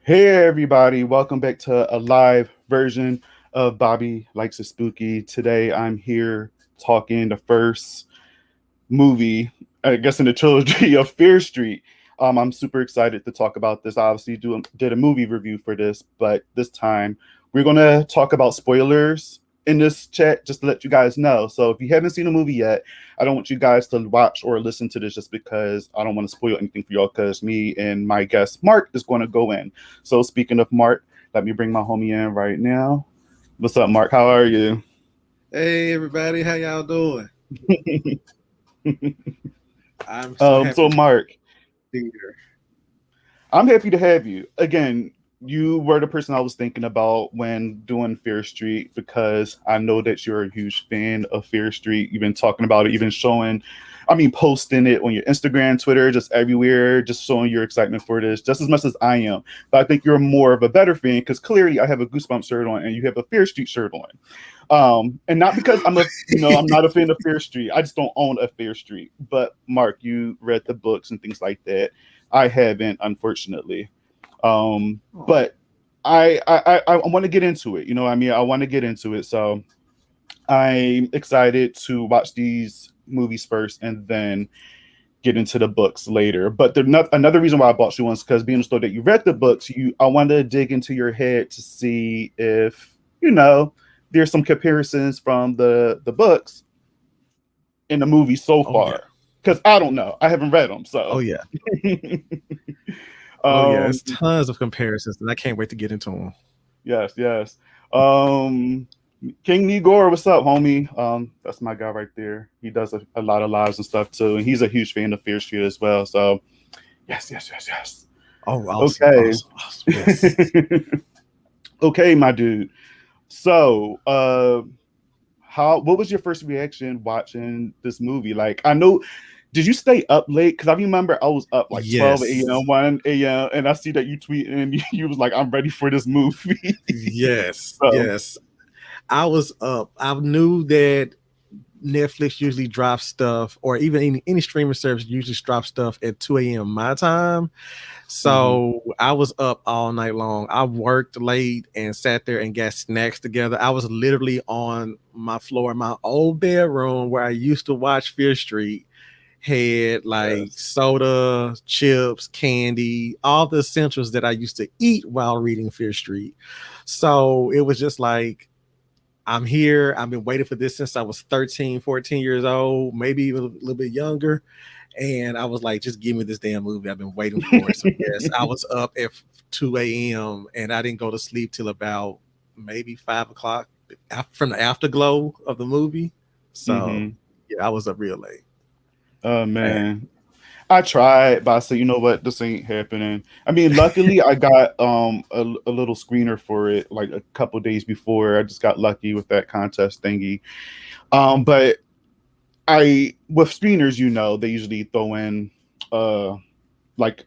Hey everybody, welcome back to a live version of Bobby Likes It Spooky. Today I'm here talking the first movie, I guess in the trilogy of Fear Street. I'm super excited to talk about this. I obviously did a movie review for this, but this time we're gonna talk about spoilers in this chat just to let you guys know. So if you haven't seen the movie yet, I don't want you guys to watch or listen to this just because I don't want to spoil anything for y'all because me and my guest Mark is going to go in. So speaking of Mark, let me bring my homie in right now. What's up, Mark? How are you? Hey everybody, how y'all doing? I'm so So happy to Mark, be here. I'm happy to have you. Again, you were the person I was thinking about when doing Fear Street because I know that you're a huge fan of Fear Street. You've been talking about it, even showing, posting it on your Instagram, Twitter, just everywhere, just showing your excitement for this, just as much as I am. But I think you're more of a better fan because clearly I have a Goosebump shirt on and you have a Fear Street shirt on. And not because I'm not a fan of Fear Street. I just don't own a Fear Street. But Mark, you read the books and things like that. I haven't, unfortunately. But I want to get into it. You know what I mean? I want to get into it. So I'm excited to watch these movies first and then get into the books later. But another reason why I bought you ones because being so that you read the books, I want to dig into your head to see if there's some comparisons from the books in the movie so Oh yeah, far. Because I don't know, I haven't read them, oh so. yeah, oh yeah. um, It's tons of comparisons, and I can't wait to get into them. yes, yes. Um, King Igor, what's up, homie? That's my guy right there. He does a lot of lives and stuff too, and he's a huge fan of Fear Street as well. So, yes, yes, yes, yes. Oh, awesome, Okay, awesome, awesome. Yes, okay, my dude. So, what was your first reaction watching this movie? Like, I know, did you stay up late? Because I remember I was up like 12 yes, a.m., 1 a.m., and I see that you tweet and you was like, I'm ready for this movie. yes, So, yes. I was up. I knew that Netflix usually drops stuff, or even any streaming service usually drops stuff at 2 a.m. my time. mhm. So I was up all night long. I worked late and sat there and got snacks together. I was literally on my floor in my old bedroom where I used to watch Fear Street. Had like Yes. soda, chips, candy, all the essentials that I used to eat while reading Fear Street. So it was just like, I'm here. I've been waiting for this since I was 13, 14 years old, maybe even a little bit younger. And I was like, just give me this damn movie. I've been waiting for it. So yes, I was up at 2 a.m. and I didn't go to sleep till about maybe 5 o'clock from the afterglow of the movie. So hmm yeah, I was up real late. Oh Man. man. I tried, but I said, you know what, this ain't happening. I mean, luckily I got a little screener for it like a couple days before. I just got lucky with that contest thingy. But I with screeners, they usually throw in uh like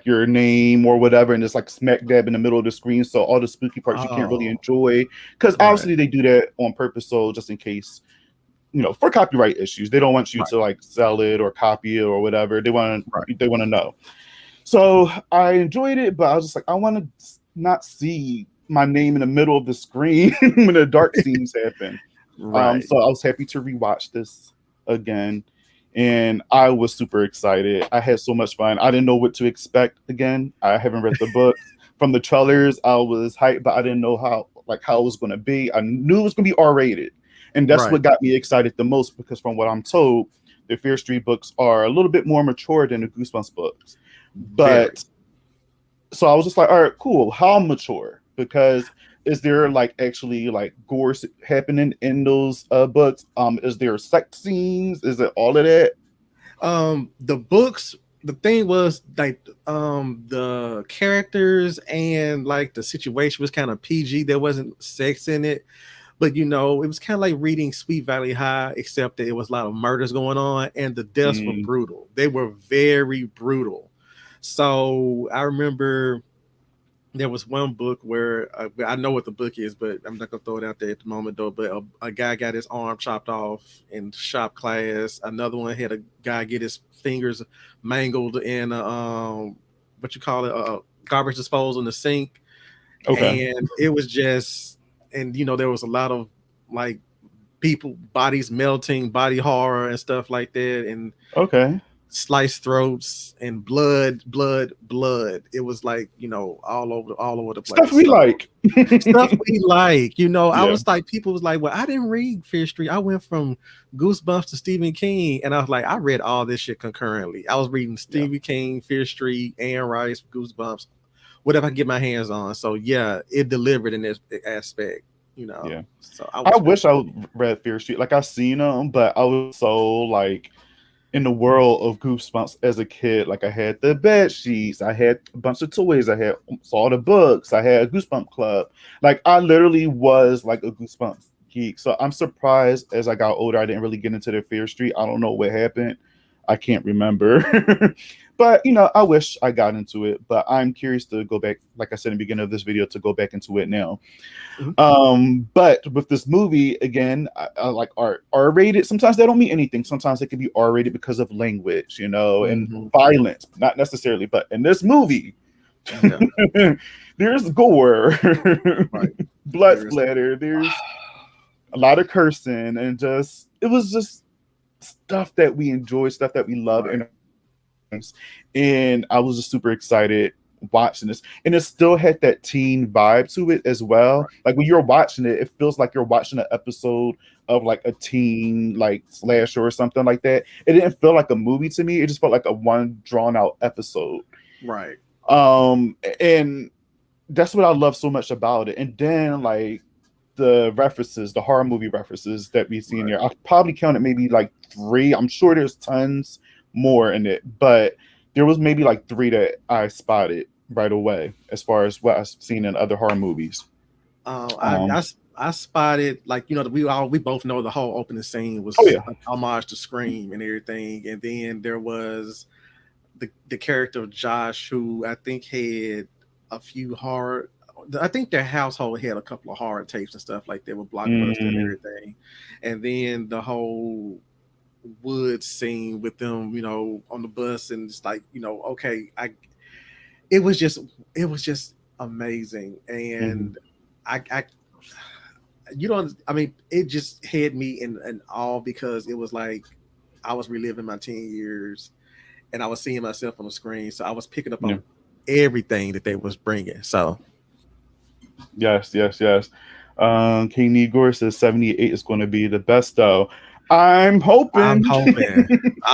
your name or whatever, and it's like smack dab in the middle of the screen. So all the spooky parts you can't really Oh, enjoy. Because right, obviously they do that on purpose, so just in case, for copyright issues. They don't want you right, to like sell it or copy it or whatever. right. They want to know. So I enjoyed it, but I was just like, I want to not see my name in the middle of the screen when the dark scenes happen. Right. So I was happy to rewatch this again, and I was super excited. I had so much fun. I didn't know what to expect again. I haven't read the books. From the trailers, I was hyped, but I didn't know how it was going to be. I knew it was going to be R-rated, and that's Right. what got me excited the most because from what I'm told, the Fear Street books are a little bit more mature than the Goosebumps books. Very. But so I was just like, all right, cool. How mature? Because is there like actually like gore happening in those books? Is there sex scenes? Is it all of that? The books, the thing was like the characters and like the situation was kind of PG. There wasn't sex in it, but it was kind of like reading Sweet Valley High, except that it was a lot of murders going on and the deaths were Mm, brutal. They were very brutal. So I remember there was one book where I know what the book is, but I'm not gonna throw it out there at the moment though. But a guy got his arm chopped off in shop class. Another one had a guy get his fingers mangled in what you call it, garbage disposal in the sink. Okay. And it was just, and there was a lot of like people, bodies melting, body horror and stuff like that, and Okay. sliced throats and blood. It was like, all over the place. Stuff we like. Stuff we like. I Yeah. was like, people was like, well, I didn't read Fear Street. I went from Goosebumps to Stephen King. And I was like, I read all this shit concurrently. I was reading Stephen King, Fear Street, Anne Rice, Goosebumps, whatever I can get my hands on. So yeah, it delivered in this aspect. Yeah. So I wish I read Fear Street. Like, I seen them, but I was so like in the world of Goosebumps as a kid. Like, I had the bed sheets, I had a bunch of toys, I had all the books, I had a Goosebump club. Like, I literally was like a Goosebumps geek. So I'm surprised as I got older, I didn't really get into the Fear Street. I don't know what happened. I can't remember. But I wish I got into it. But I'm curious to go back, like I said in the beginning of this video, to go back into it now. But with this movie, again, I like R-rated. Sometimes they don't mean anything. Sometimes it can be R-rated because of language, and violence, not necessarily. But in this movie, there's gore, blood splatter, there's a lot of cursing, and it was just stuff that we enjoy, stuff that we love, and I was just super excited watching this, and it still had that teen vibe to it as well. Like, when you're watching it, it feels like you're watching an episode of like a teen like slasher or something like that. It didn't feel like a movie to me. It just felt like a one drawn out episode. Right. And that's what I love so much about it. And then like the references, the horror movie references that we see in there, I probably counted maybe like 3. I'm sure there's tons more in it, but there was maybe like 3 that I spotted right away as far as what I've seen in other horror movies. I spotted, like, we both know the whole opening scene was an homage to Scream and everything, and then there was the character of Josh, who I think had a few horror. I think their household had a couple of horror tapes and stuff like that with Blockbuster and everything, and then the whole woods scene with them, on the bus, and it's like, okay, it was just amazing, and it just had me in awe, because it was like I was reliving my teen years, and I was seeing myself on the screen, so I was picking up on everything that they was bringing. So yes. King Igor says 78 is going to be the best, though. I'm hoping. I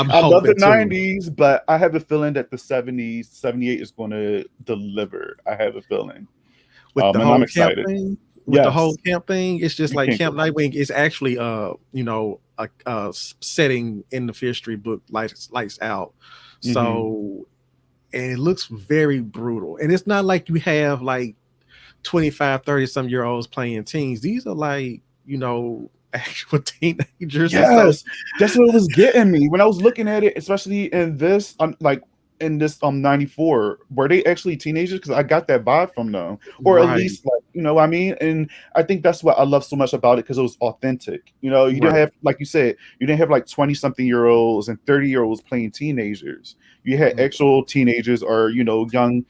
love the 90s, but I have a feeling that the 70s, 78 is going to deliver. I have a feeling. With the whole I'm excited. Camping, with the whole camp thing, it's just like Camp Nightwing is actually a setting in the Fear Street book, lights out. So, and it looks very brutal. And it's not like you have like 25, 30 some year olds playing teens. These are like, actual teenagers. Yes, that's what was getting me when I was looking at it, especially in this. In this 94, were they actually teenagers? Because I got that vibe from them, or at least like, what I mean. And I think that's what I love so much about it, because it was authentic. You didn't have, like you said, you didn't have like 20-something-year-olds and 30-year-olds playing teenagers. You had actual teenagers, or young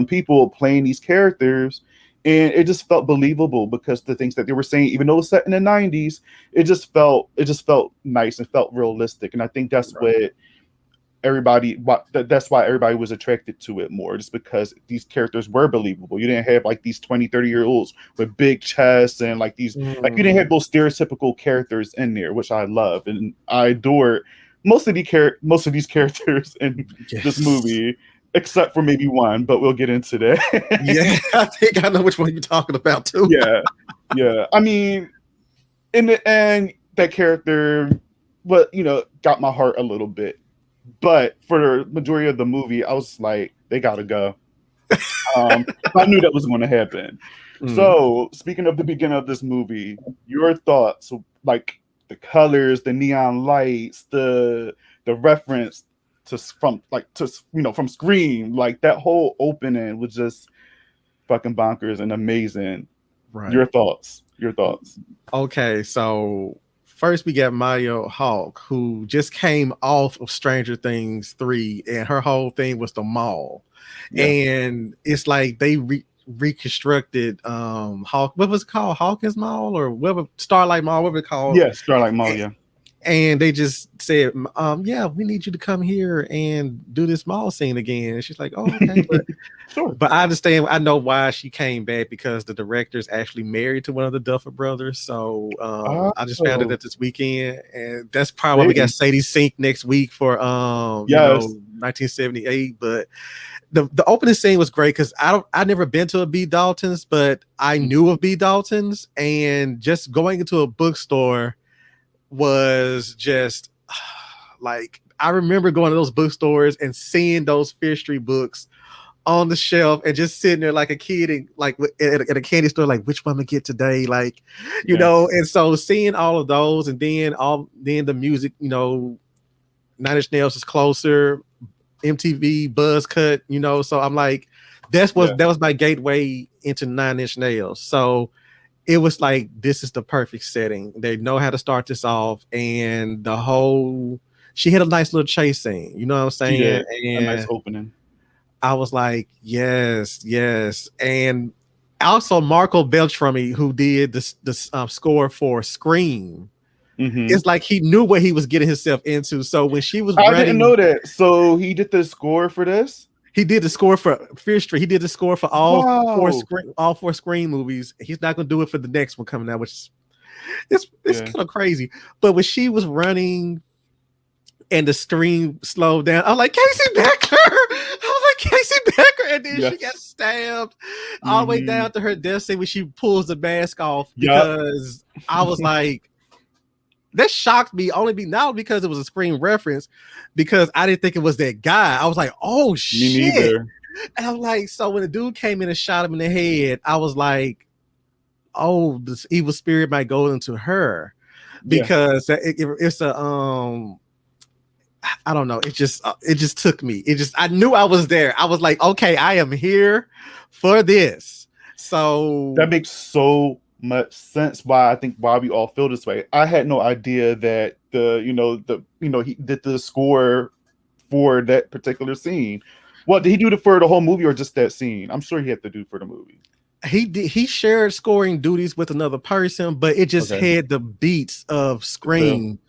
people playing these characters. And it just felt believable, because the things that they were saying, even though it was set in the 90s, it just felt nice and felt realistic. And I think that's that's why everybody was attracted to it more, just because these characters were believable. You didn't have like these 20-30-year-olds with big chests and like these, like, you didn't have those stereotypical characters in there, which I love and I adore most of these characters in this movie. Except for maybe one, but we'll get into that. Yeah, I think I know which one you're talking about too. Yeah. I mean, in the end, that character, got my heart a little bit. But for the majority of the movie, I was like, they gotta go. I knew that was going to happen. So, speaking of the beginning of this movie, your thoughts, like the colors, the neon lights, the reference from Scream, like that whole opening was just fucking bonkers and amazing. Your thoughts. Okay, so first we got Maya Hawk, who just came off of Stranger Things 3, and her whole thing was the mall. Yeah. And it's like they reconstructed Hawk, what was it called? Hawkins Mall or whatever, Starlight Mall, whatever it called. Yeah, Starlight Mall, yeah. And they just said, yeah, we need you to come here and do this mall scene again. And she's like, oh, okay. But, sure. But I understand. I know why she came back, because the director's actually married to one of the Duffer brothers. So I just found it this weekend. And that's probably why we got Sadie Sink next week for, you know, 1978. But the opening scene was great because I've never been to a B. Dalton's, but I knew of B. Dalton's. And just going into a bookstore was just like, I remember going to those bookstores and seeing those Fear Street books on the shelf and just sitting there like a kid and like at a candy store, like, which one to get today, like, you know. And so seeing all of those, and then the music, you know, Nine Inch Nails is Closer, MTV Buzz Cut, you know. So I'm like, that was my gateway into Nine Inch Nails. So it was like, this is the perfect setting. They know how to start this off, and she had a nice little chase scene. You know what I'm saying? And a nice opening. I was like, yes. And also Marco Beltrami, who did the score for Scream, it's like he knew what he was getting himself into. So when she was I didn't know that. So he did the score for this? He did the score for Fear Street. He did the score for all four Scream movies. He's not going to do it for the next one coming out, which is kind of crazy. But when she was running and the stream slowed down, I'm like, Casey Becker! Casey Becker, and then she got stabbed all the way down to her death scene when she pulls the mask off, because I was like, that shocked me, not because it was a Scream reference, because I didn't think it was that guy. I was like, oh shit. Me neither. And I'm like, so when the dude came in and shot him in the head, I was like, oh, this evil spirit might go into her, because it's a I don't know. It just took me. I knew I was there. I was like, okay, I am here for this. So that makes so much sense why we all feel this way. I had no idea that he did the score for that particular scene. What did he do for the whole movie, or just that scene? I'm sure he had to do for the movie. He shared scoring duties with another person, but it just had the beats of Scream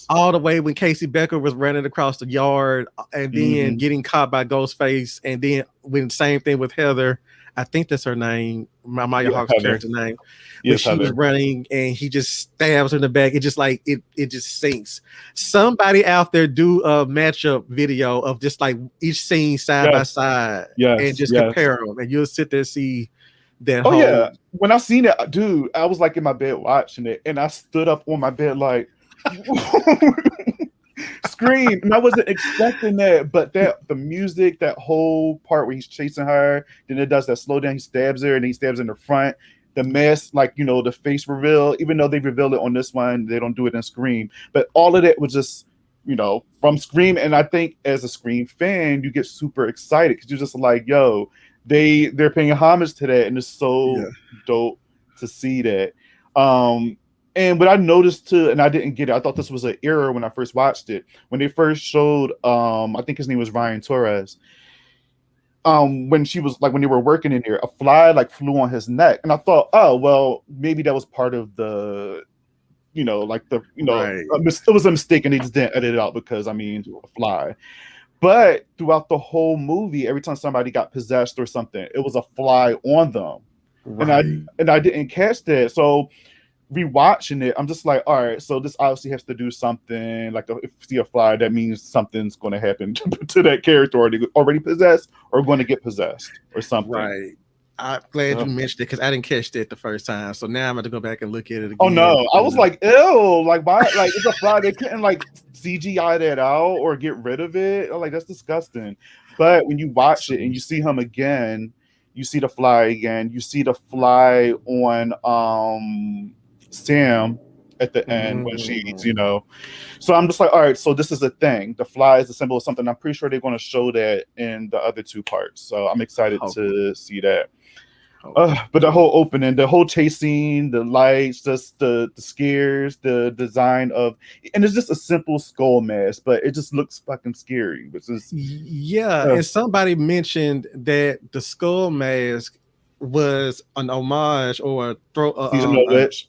all the way when Casey Becker was running across the yard and then getting caught by Ghostface, and then when same thing with Heather, I think that's her name, Maya Hawk's character name, when she was running and he just stabs her in the back. It just like it just sinks. Somebody out there do a matchup video of just like each scene side by side and just compare them, and you'll sit there and see. When I seen it, dude, I was like in my bed watching it, and I stood up on my bed like Scream, and I wasn't expecting that. But the music, that whole part where he's chasing her, then it does that slow down, he stabs her, and he stabs in the front. The mask, like, you know, the face reveal, even though they reveal it on this one, they don't do it in Scream. But all of that was just, you know, from Scream. And I think as a Scream fan, you get super excited because you're just like, yo, they're paying homage to that, and it's so dope to see that. And what I noticed too, and I didn't get it, I thought this was an error when I first watched it. When they first showed, I think his name was Ryan Torres. When she was like, when they were working in there, a fly like flew on his neck, and I thought, oh well, maybe that was part of the, you know, like the, you know, it was a mistake, and they just didn't edit it out because a fly. But throughout the whole movie, every time somebody got possessed or something, it was a fly on them. And I didn't catch that. So rewatching it, I'm just like, all right, so this obviously has to do something. Like if you see a fly, that means something's going to happen to that character, or they already possessed or going to get possessed or something. Right. I'm glad you mentioned it because I didn't catch that the first time. So now I'm going to go back and look at it again. Oh no, I was like, ew, like why? Like it's a fly. They couldn't like CGI that out or get rid of it. I'm like, that's disgusting. But when you watch it and you see him again, you see the fly again. You see the fly on Sam at the end when she's, you know. So I'm just like, all right, so this is a thing. The fly is a symbol of something. I'm pretty sure they're going to show that in the other two parts. So I'm excited to see that. Oh, But the whole opening, the whole chase scene, the lights, just the scares, the design of, and it's just a simple skull mask, but it just looks fucking scary, which is yeah. And somebody mentioned that the skull mask was an homage or seasonal witch.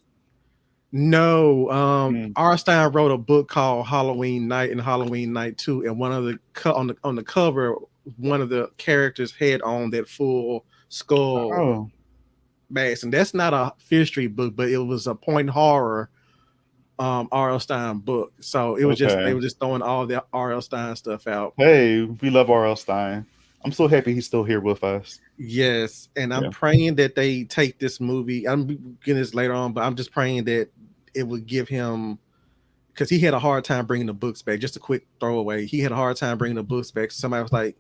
no, Mm. R. Stein wrote a book called Halloween Night and Halloween Night 2, and one of the on the cover, one of the characters had on that full skull Oh, mask, and that's not a Fear Street book, but it was a point horror R.L. Stein book. So it was just they okay. were just throwing all the R.L. Stein stuff out. Hey, we love R.L. Stein. I'm so happy he's still here with us. Yes, and I'm Yeah. praying that they take this movie. I'm getting this later on, but I'm just praying that it would give him, because he had a hard time bringing the books back. Just a quick throwaway. He had a hard time bringing the books back. Somebody was like,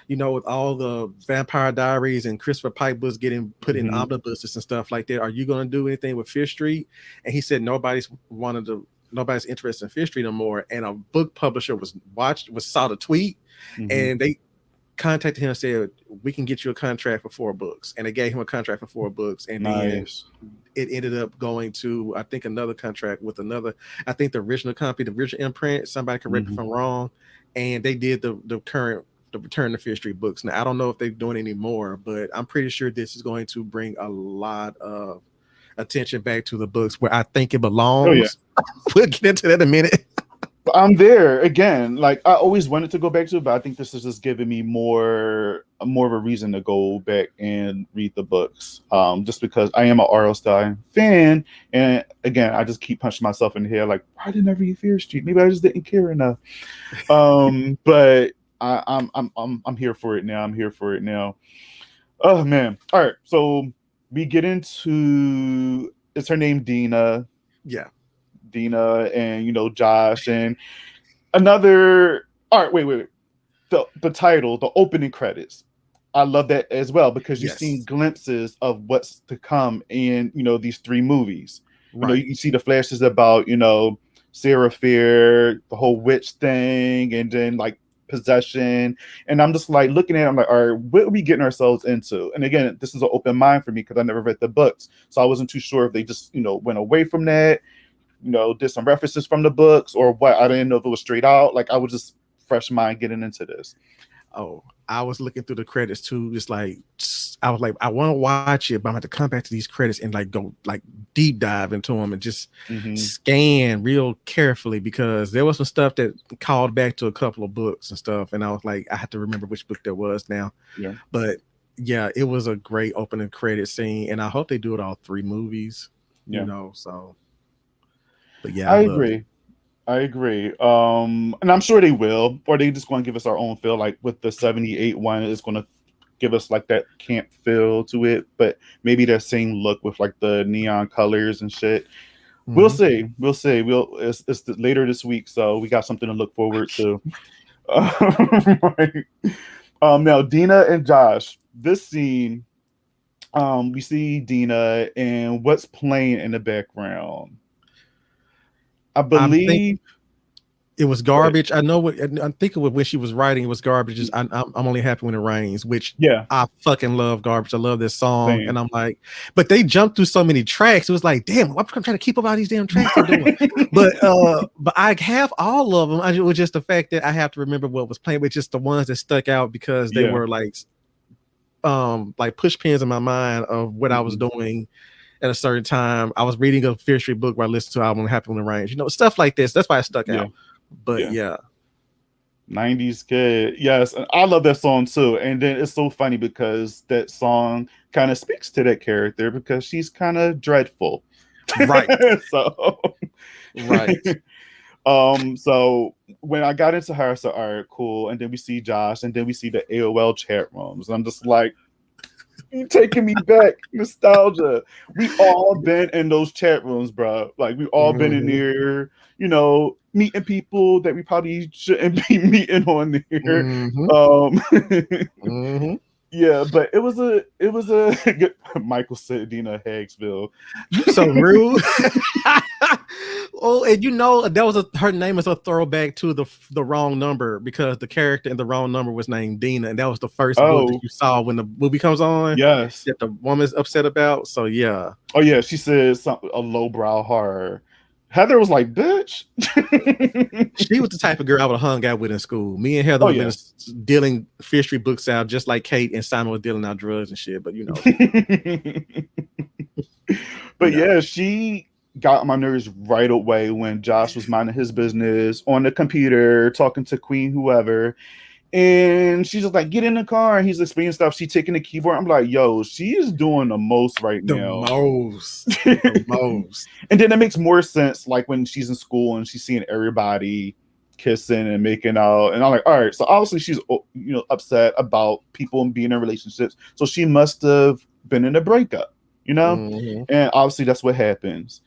with all the Vampire Diaries and Christopher Pike books getting put in omnibuses and stuff like that, are you going to do anything with Fear Street? And he said nobody's interested in Fear Street no more. And a book publisher saw the tweet, and they contacted him and said, we can get you a contract for 4 books. And they gave him a contract for 4 books. And then it ended up going to, I think, another contract with another, I think the original company, the original imprint, somebody correct me if I'm wrong. And they did the Return to Fear Street books. Now, I don't know if they're doing any more, but I'm pretty sure this is going to bring a lot of attention back to the books where I think it belongs. Oh, yeah. We'll get into that in a minute. I'm there again. Like, I always wanted to go back to it, but I think this is just giving me more of a reason to go back and read the books. Just because I am an R.L. Stein fan, and again, I just keep punching myself in the head, like, why didn't I read Fear Street? Maybe I just didn't care enough. But I'm here for it now. I'm here for it now. Oh man! All right, so we get into, is her name Dina? Yeah. Dina and Josh and another. All right, wait. The title, the opening credits. I love that as well because you've seen glimpses of what's to come in these 3 movies. Right. You see the flashes about Sarah Fair, the whole witch thing, and then like possession. And I'm just like looking at it, I'm like, all right, what are we getting ourselves into? And again, this is an open mind for me because I never read the books, so I wasn't too sure if they just went away from that. Did some references from the books or what. I didn't know if it was straight out. Like, I was just fresh mind getting into this. Oh, I was looking through the credits too. Just like, I was like, I want to watch it, but I'm going to come back to these credits and like go like deep dive into them and just scan real carefully, because there was some stuff that called back to a couple of books and stuff. And I was like, I have to remember which book there was now. Yeah. But yeah, it was a great opening credit scene. And I hope they do it all 3 movies, so. But yeah, I agree. And I'm sure they will, or they just going to give us our own feel. Like with the 78 one, it's going to give us like that camp feel to it, but maybe that same look with like the neon colors and shit. We'll see. It's later this week, so we got something to look forward to. Now Dina and Josh, this scene, we see Dina and what's playing in the background. I believe it was garbage. I know what I'm thinking. When she was writing, it was garbage. I'm only happy when it rains, which I fucking love garbage. I love this song, and I'm like, but they jumped through so many tracks. It was like, damn, I'm trying to keep up all these damn tracks they're doing. but I have all of them. It was just the fact that I have to remember what was playing, but just the ones that stuck out because they were like push pins in my mind of what I was doing. At a certain time, I was reading a Fear Street book where I listened to album Happy When It Rains, stuff like this. That's why it stuck out. But 90s kid, yes, and I love that song too. And then it's so funny because that song kind of speaks to that character because she's kind of dreadful, right? Right. So when I got into her, I said, all right, cool. And then we see Josh, and then we see the AOL chat rooms. I'm just like, you taking me back, nostalgia. We all been in those chat rooms, bro. Like we all been in there, meeting people that we probably shouldn't be meeting on there. Yeah, but it was a Michael said Dina Haggsville. You so rude. Oh, and you know that was her name is a throwback to the wrong number because the character in the wrong number was named Dina, and that was the first book that you saw when the movie comes on. Yes, that the woman's upset about. So yeah. Oh yeah, she said something a lowbrow horror. Heather was like, "Bitch." She was the type of girl I would have hung out with in school. Me and Heather would have been dealing Fear Street books out just like Kate and Simon was dealing out drugs and shit. But you know. But yeah, she got on my nerves right away when Josh was minding his business on the computer, talking to Queen whoever. And she's just like, get in the car. And he's explaining stuff. She's taking the keyboard. I'm like, yo, she is doing the most right now. The most. And then it makes more sense, like when she's in school and she's seeing everybody kissing and making out. And I'm like, all right. So obviously she's, upset about people being in relationships. So she must have been in a breakup, And obviously that's what happens.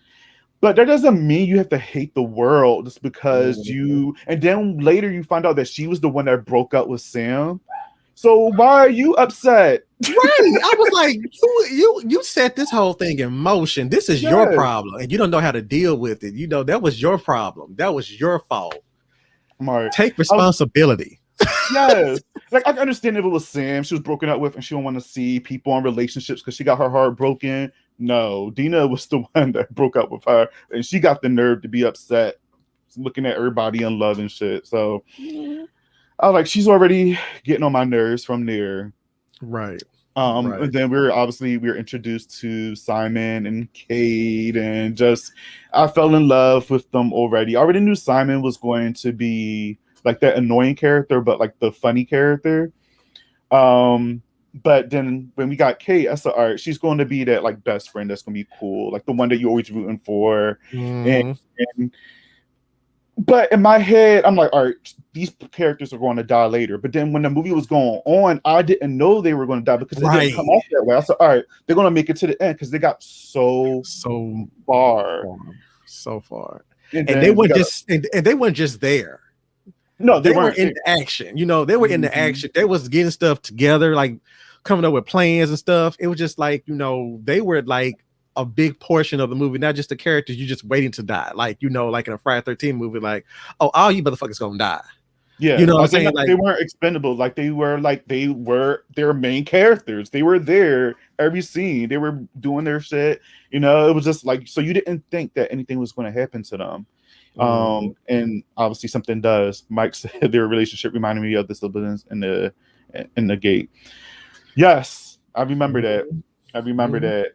But that doesn't mean you have to hate the world just because and then later you find out that she was the one that broke up with Sam. So why are you upset? Right. I was like, you set this whole thing in motion. This is your problem. And you don't know how to deal with it. That was your problem. That was your fault. Mark, take responsibility. Yes. Like I can understand if it was Sam she was broken up with and she don't want to see people in relationships because she got her heart broken. No, Dina was the one that broke up with her, and she got the nerve to be upset, looking at everybody in love and shit. So I was like, she's already getting on my nerves from there. Right. And then we were introduced to Simon and Kate, and just I fell in love with them already. I already knew Simon was going to be like that annoying character, but like the funny character. But then when we got Kate, I said, all right, she's going to be that like best friend that's going to be cool, like the one that you're always rooting for. But in my head, I'm like, all right, these characters are going to die later. But then when the movie was going on, I didn't know they were going to die because it didn't come off that way. I said, all right, they're going to make it to the end because they got so far. And they weren't they weren't just there. No, they were in the action. They were in the action. They was getting stuff together, like coming up with plans and stuff. It was just like, they were like a big portion of the movie, not just the characters you just waiting to die. Like, like in a Friday 13 movie, like, oh, all you motherfuckers gonna die. Yeah. What I'm saying? They weren't expendable. They were their main characters. They were there every scene. They were doing their shit. It was just like, so you didn't think that anything was going to happen to them. And obviously something does. Mike said their relationship reminded me of the siblings in the gate. Yes, I remember that. That.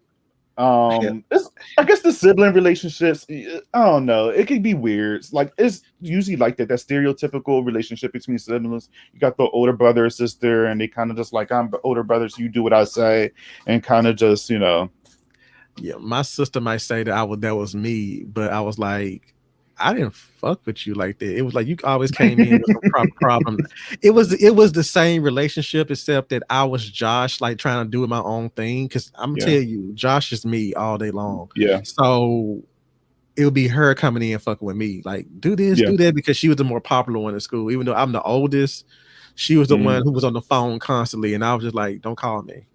I guess the sibling relationships, I don't know. It can be weird. Like it's usually like that stereotypical relationship between siblings. You got the older brother or sister, and they kind of just like, I'm the older brother, so you do what I say, and kind of just, Yeah, my sister might say that was me, but I was like, I didn't fuck with you like that. It was like you always came in with a problem. It was the same relationship, except that I was Josh, like trying to do my own thing. Because I'm gonna tell you, Josh is me all day long. Yeah. So it would be her coming in fucking with me, like do this, do that, because she was the more popular one in school. Even though I'm the oldest, she was the one who was on the phone constantly, and I was just like, don't call me.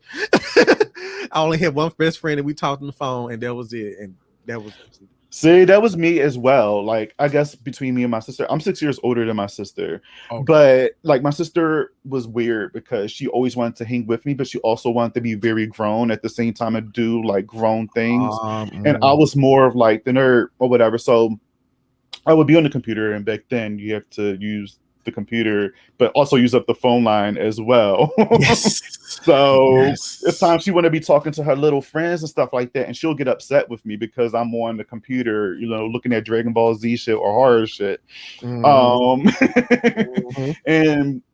I only had one best friend, and we talked on the phone, and that was it. And that was. See, that was me as well. Like, I guess between me and my sister, I'm 6 years older than my sister. Okay. But like my sister was weird because she always wanted to hang with me, but she also wanted to be very grown at the same time and do like grown things. And I was more of like the nerd or whatever. So I would be on the computer, and back then you have to use the computer, but also use up the phone line as well. It's time she want to be talking to her little friends and stuff like that, and she'll get upset with me because I'm on the computer, looking at Dragon Ball Z shit or horror shit. And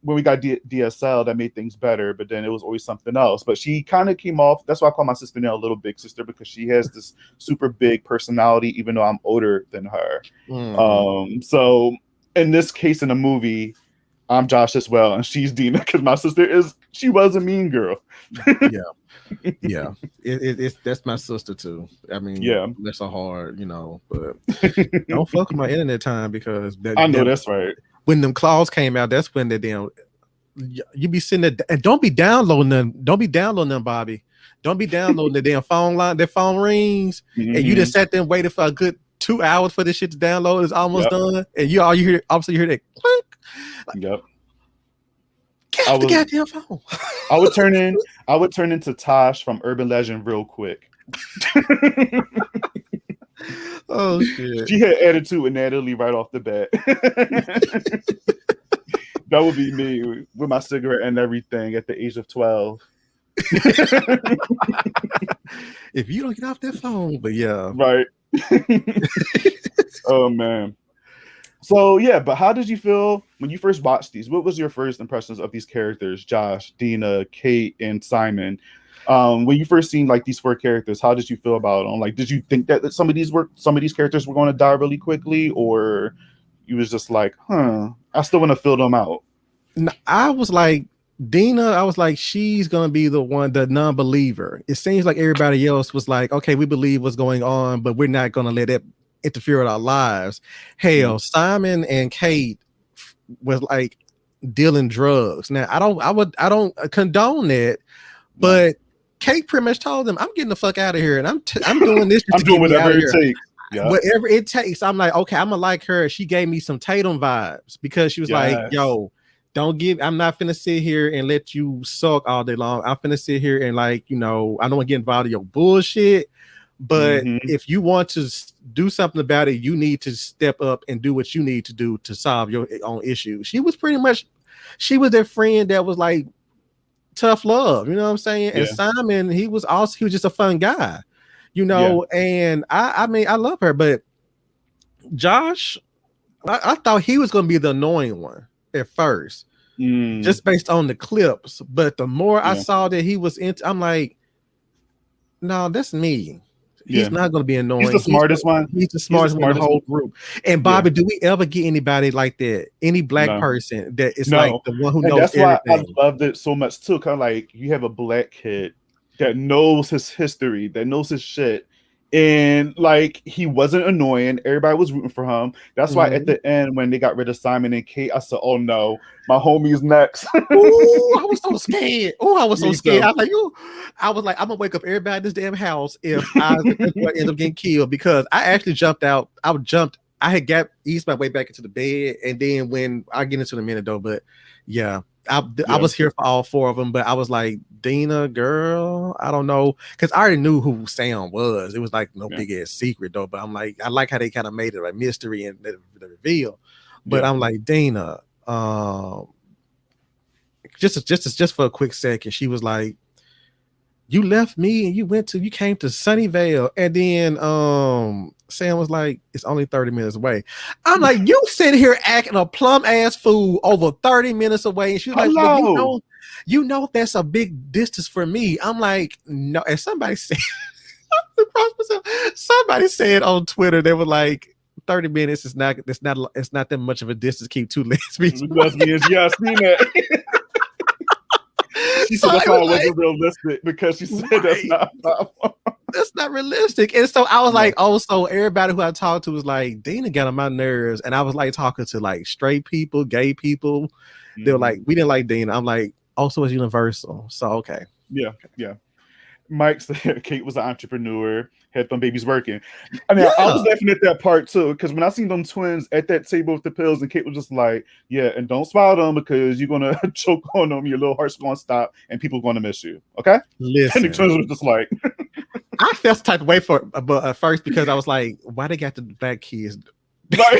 when we got DSL, that made things better, but then it was always something else. But she kind of came off. That's why I call my sister now Little Big Sister, because she has this super big personality, even though I'm older than her. So in this case, in the movie, I'm Josh as well, and she's Dina because my sister she was a mean girl. That's my sister too. I mean, that's a hard, but don't fuck with my internet time because I know that's right. When them claws came out, that's when the damn you be sitting there and don't be downloading them. Don't be downloading them, Bobby. Don't be downloading the damn phone line. Their phone rings, and you just sat there and waited for a good 2 hours for this shit to download. It's almost done, and you hear, obviously you hear that clink. Like, get off the goddamn phone. I would turn into Tosh from Urban Legend real quick. Oh shit! She had attitude with Natalie right off the bat. That would be me with my cigarette and everything at the age of 12. If you don't get off that phone, but yeah, right. Oh man. So yeah, but how did you feel when you first watched these? What was your first impressions of these characters, Josh, Dina, Kate, and Simon? When you first seen like these 4 characters, how did you feel about them? Like, did you think that some of these characters were going to die really quickly, or you was just like, I still want to fill them out? No, I was like, Dina, I was like, she's gonna be the one, the non-believer. It seems like everybody else was like, okay, we believe what's going on, but we're not gonna let it interfere with our lives. Hell, Simon and Kate was like dealing drugs. Now I don't condone that, but Kate pretty much told them, I'm getting the fuck out of here, and I'm doing this. I'm doing whatever it takes. Yeah. Whatever it takes. I'm like, okay, I'm gonna like her. She gave me some Tatum vibes because she was like, yo, I'm not finna sit here and let you suck all day long. I'm finna sit here and like, I don't want to get involved in your bullshit. But if you want to do something about it, you need to step up and do what you need to do to solve your own issues. She was their friend that was like tough love, you know what I'm saying? And Simon, he was just a fun guy, and I mean, I love her, but Josh, I thought he was going to be the annoying one at first, just based on the clips. But the more I saw that he was into, I'm like, no, that's me. He's not going to be annoying. He's the smartest one. He's the smartest one in the whole group. And Bobby, do we ever get anybody like that? Any black person that is like the one who knows everything? That's why I loved it so much too. Kind of like you have a black kid that knows his history, that knows his shit. And like he wasn't annoying. Everybody was rooting for him. That's why at the end, when they got rid of Simon and Kate, I said, "Oh no, my homie's next." Ooh, I was so scared. I was so scared. I was like, I'm gonna wake up everybody in this damn house if I end up getting killed, because I actually jumped out. I had eased my way back into the bed, and then when I get into the minute though, but yeah. I was here for all 4 of them, but I was like, Dina, girl, I don't know, because I already knew who Sam was. It was like no big ass secret though. But I'm like, I like how they kind of made it a mystery and the reveal. But I'm like, Dina, just for a quick second, she was like, you left me and you came to Sunnyvale, and then Sam was like, it's only 30 minutes away. I'm like, you sit here acting a plum ass fool over 30 minit away. And she's like, well, you know that's a big distance for me. I'm like, no. And somebody said on Twitter, they were like, 30 minutes is not that much of a distance. Keep 2 lesbians. Yeah, I've seen that. She said that's why it wasn't realistic, because she said that's not realistic. And so I was like, so everybody who I talked to was like, Dina got on my nerves. And I was like talking to like straight people, gay people. They were like, we didn't like Dina. I'm like, also it's universal. So okay. Yeah. Mike said Kate was an entrepreneur, had them babies working. I mean, I was laughing at that part too, because when I seen them twins at that table with the pills, and Kate was just like, yeah, and don't swallow them because you're gonna choke on them, your little heart's gonna stop, and people are gonna miss you. Okay? Listen. And the twins was just like, I felt the type of way at first, because I was like, why they got the black kids? Like, why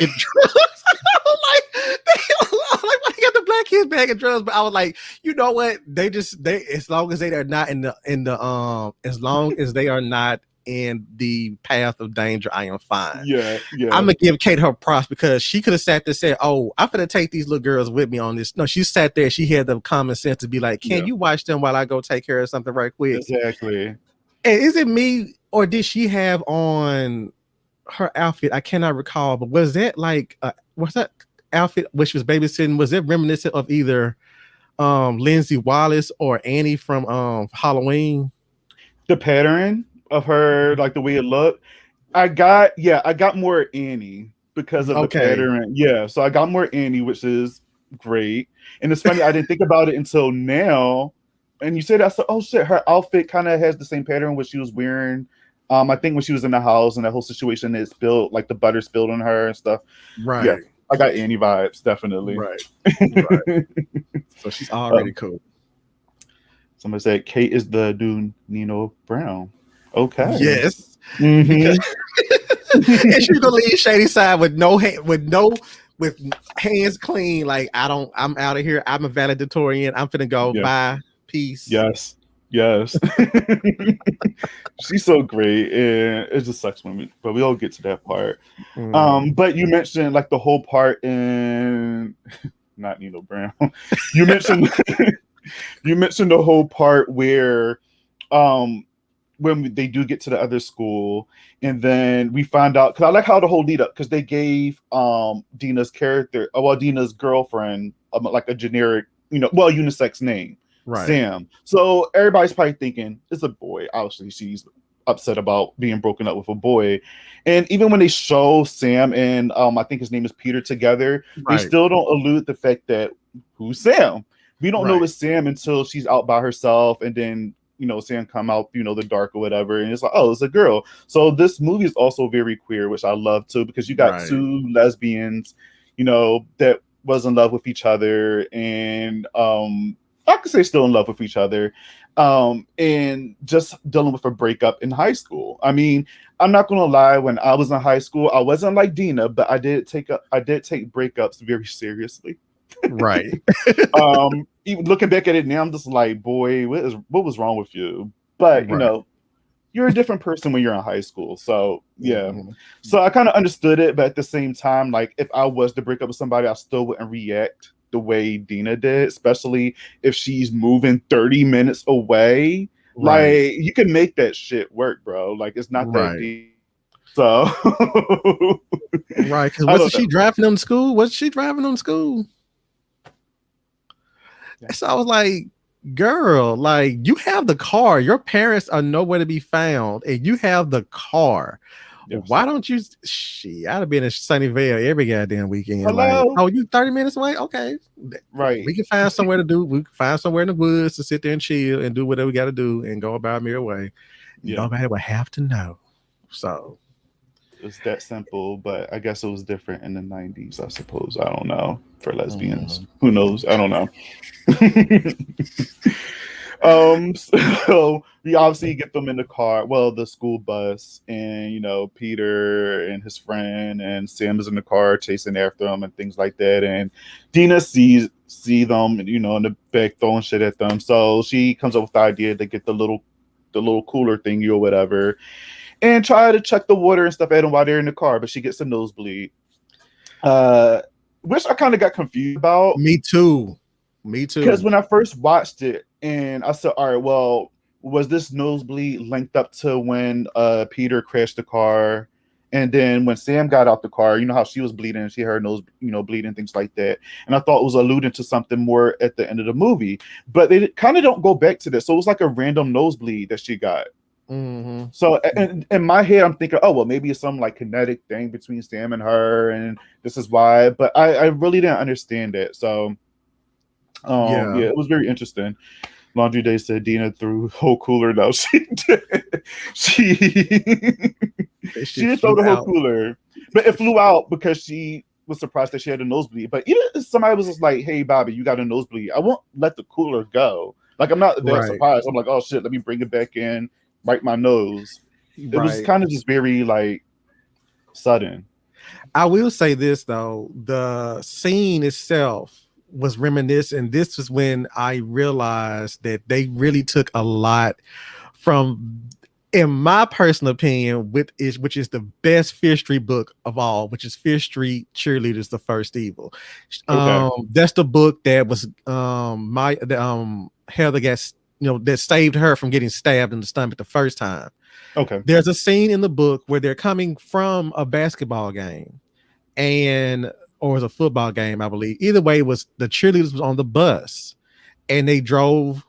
they got the black kids bagging drugs? But I was like, you know what? They as long as they are not as long as they are not in the path of danger, I am fine. Yeah. I'm gonna give Kate her props, because she could have sat there and said, oh, I'm gonna take these little girls with me on this. No, she sat there. She had the common sense to be like, can you watch them while I go take care of something right quick? Exactly. And is it me, or did she have on her outfit? I cannot recall, but was that like what's that outfit which was babysitting? Was it reminiscent of either Lindsay Wallace or Annie from Halloween? The pattern of her, like the way it looked. I got more Annie because of the pattern. Yeah, so I got more Annie, which is great. And it's funny, I didn't think about it until now. And you said that, so, oh shit, her outfit kind of has the same pattern what she was wearing. I think when she was in the house and that whole situation, it spilled, like the butter spilled on her and stuff. Right. Yeah, I got Annie vibes, definitely. Right. Right. So she's already cool. Somebody said Kate is the new Nino Brown. Okay. Yes. Mm-hmm. And she's gonna leave Shady Side with with hands clean. Like, I'm out of here. I'm a valedictorian. I'm finna go. Bye. Peace. Yes. She's so great, and it just sucks when but we'll get to that part. But you mentioned like the whole part in not Nino Brown. You mentioned the whole part where when they do get to the other school, and then we find out, because I like how the whole lead up, because they gave Dina's character, Dina's girlfriend, like a generic, unisex name. Right. Sam. So everybody's probably thinking it's a boy. Obviously, she's upset about being broken up with a boy. And even when they show Sam and I think his name is Peter together, they still don't allude the fact that who's Sam. We don't know it's Sam until she's out by herself, and then Sam come out, the dark or whatever, and it's like, oh, it's a girl. So this movie is also very queer, which I love too, because you got two lesbians, that was in love with each other, and I could say still in love with each other, and just dealing with a breakup in high school. I mean, I'm not gonna lie, when I was in high school, I wasn't like Dina, but I did take breakups very seriously. Right. Even looking back at it now, I'm just like, boy, what was wrong with you? But you're a different person when you're in high school. So yeah. So I kind of understood it, but at the same time, like if I was to break up with somebody, I still wouldn't react the way Dina did, especially if she's moving 30 minutes away. Like, you can make that shit work, bro. Like, it's not that deep. So because wasn't she driving them to school? Was she driving them to school? So I was like, girl, like, you have the car. Your parents are nowhere to be found, and you have the car. Why don't you? I'd have been in Sunnyvale every goddamn weekend. Hello? Like, oh, you 30 minutes away? Okay, we can find somewhere to do. We can find somewhere in the woods to sit there and chill and do whatever we got to do and go about our merry way. Nobody would have to know. So it's that simple. But I guess it was different in the 90s. I suppose. I don't know, for lesbians. Who knows? I don't know. So we obviously get them in the car, the school bus, and Peter and his friend and Sam is in the car chasing after them and things like that, and Dina see them, in the back throwing shit at them, so she comes up with the idea to get the little cooler thingy or whatever and try to check the water and stuff at them while they're in the car, but she gets a nosebleed, which I kind of got confused about. Me too. Because when I first watched it, and I said, all right, well, was this nosebleed linked up to when Peter crashed the car? And then when Sam got out the car, how she was bleeding, and she heard nose, bleeding, things like that. And I thought it was alluding to something more at the end of the movie. But they kind of don't go back to this. So it was like a random nosebleed that she got. So in my head, I'm thinking, oh, well, maybe it's some like kinetic thing between Sam and her, and this is why. But I really didn't understand it. So it was very interesting. Laundry Day said Dina threw the whole cooler. No, she did. She didn't throw the whole cooler, but it flew out because she was surprised that she had a nosebleed. But even if somebody was just like, "Hey, Bobby, you got a nosebleed," I won't let the cooler go. Like, I'm not that surprised. I'm like, "Oh shit, let me bring it back in, wipe my nose." It was kind of just very like sudden. I will say this though, the scene itself was reminiscent. This was when I realized that they really took a lot from, in my personal opinion, which is the best Fear Street book of all, which is Fear Street Cheerleaders: The First Evil. That's the book that was Heather gets, that saved her from getting stabbed in the stomach the first time. Okay. There's a scene in the book where they're coming from a basketball game, or it was a football game, I believe. Either way, it was the cheerleaders was on the bus, and they drove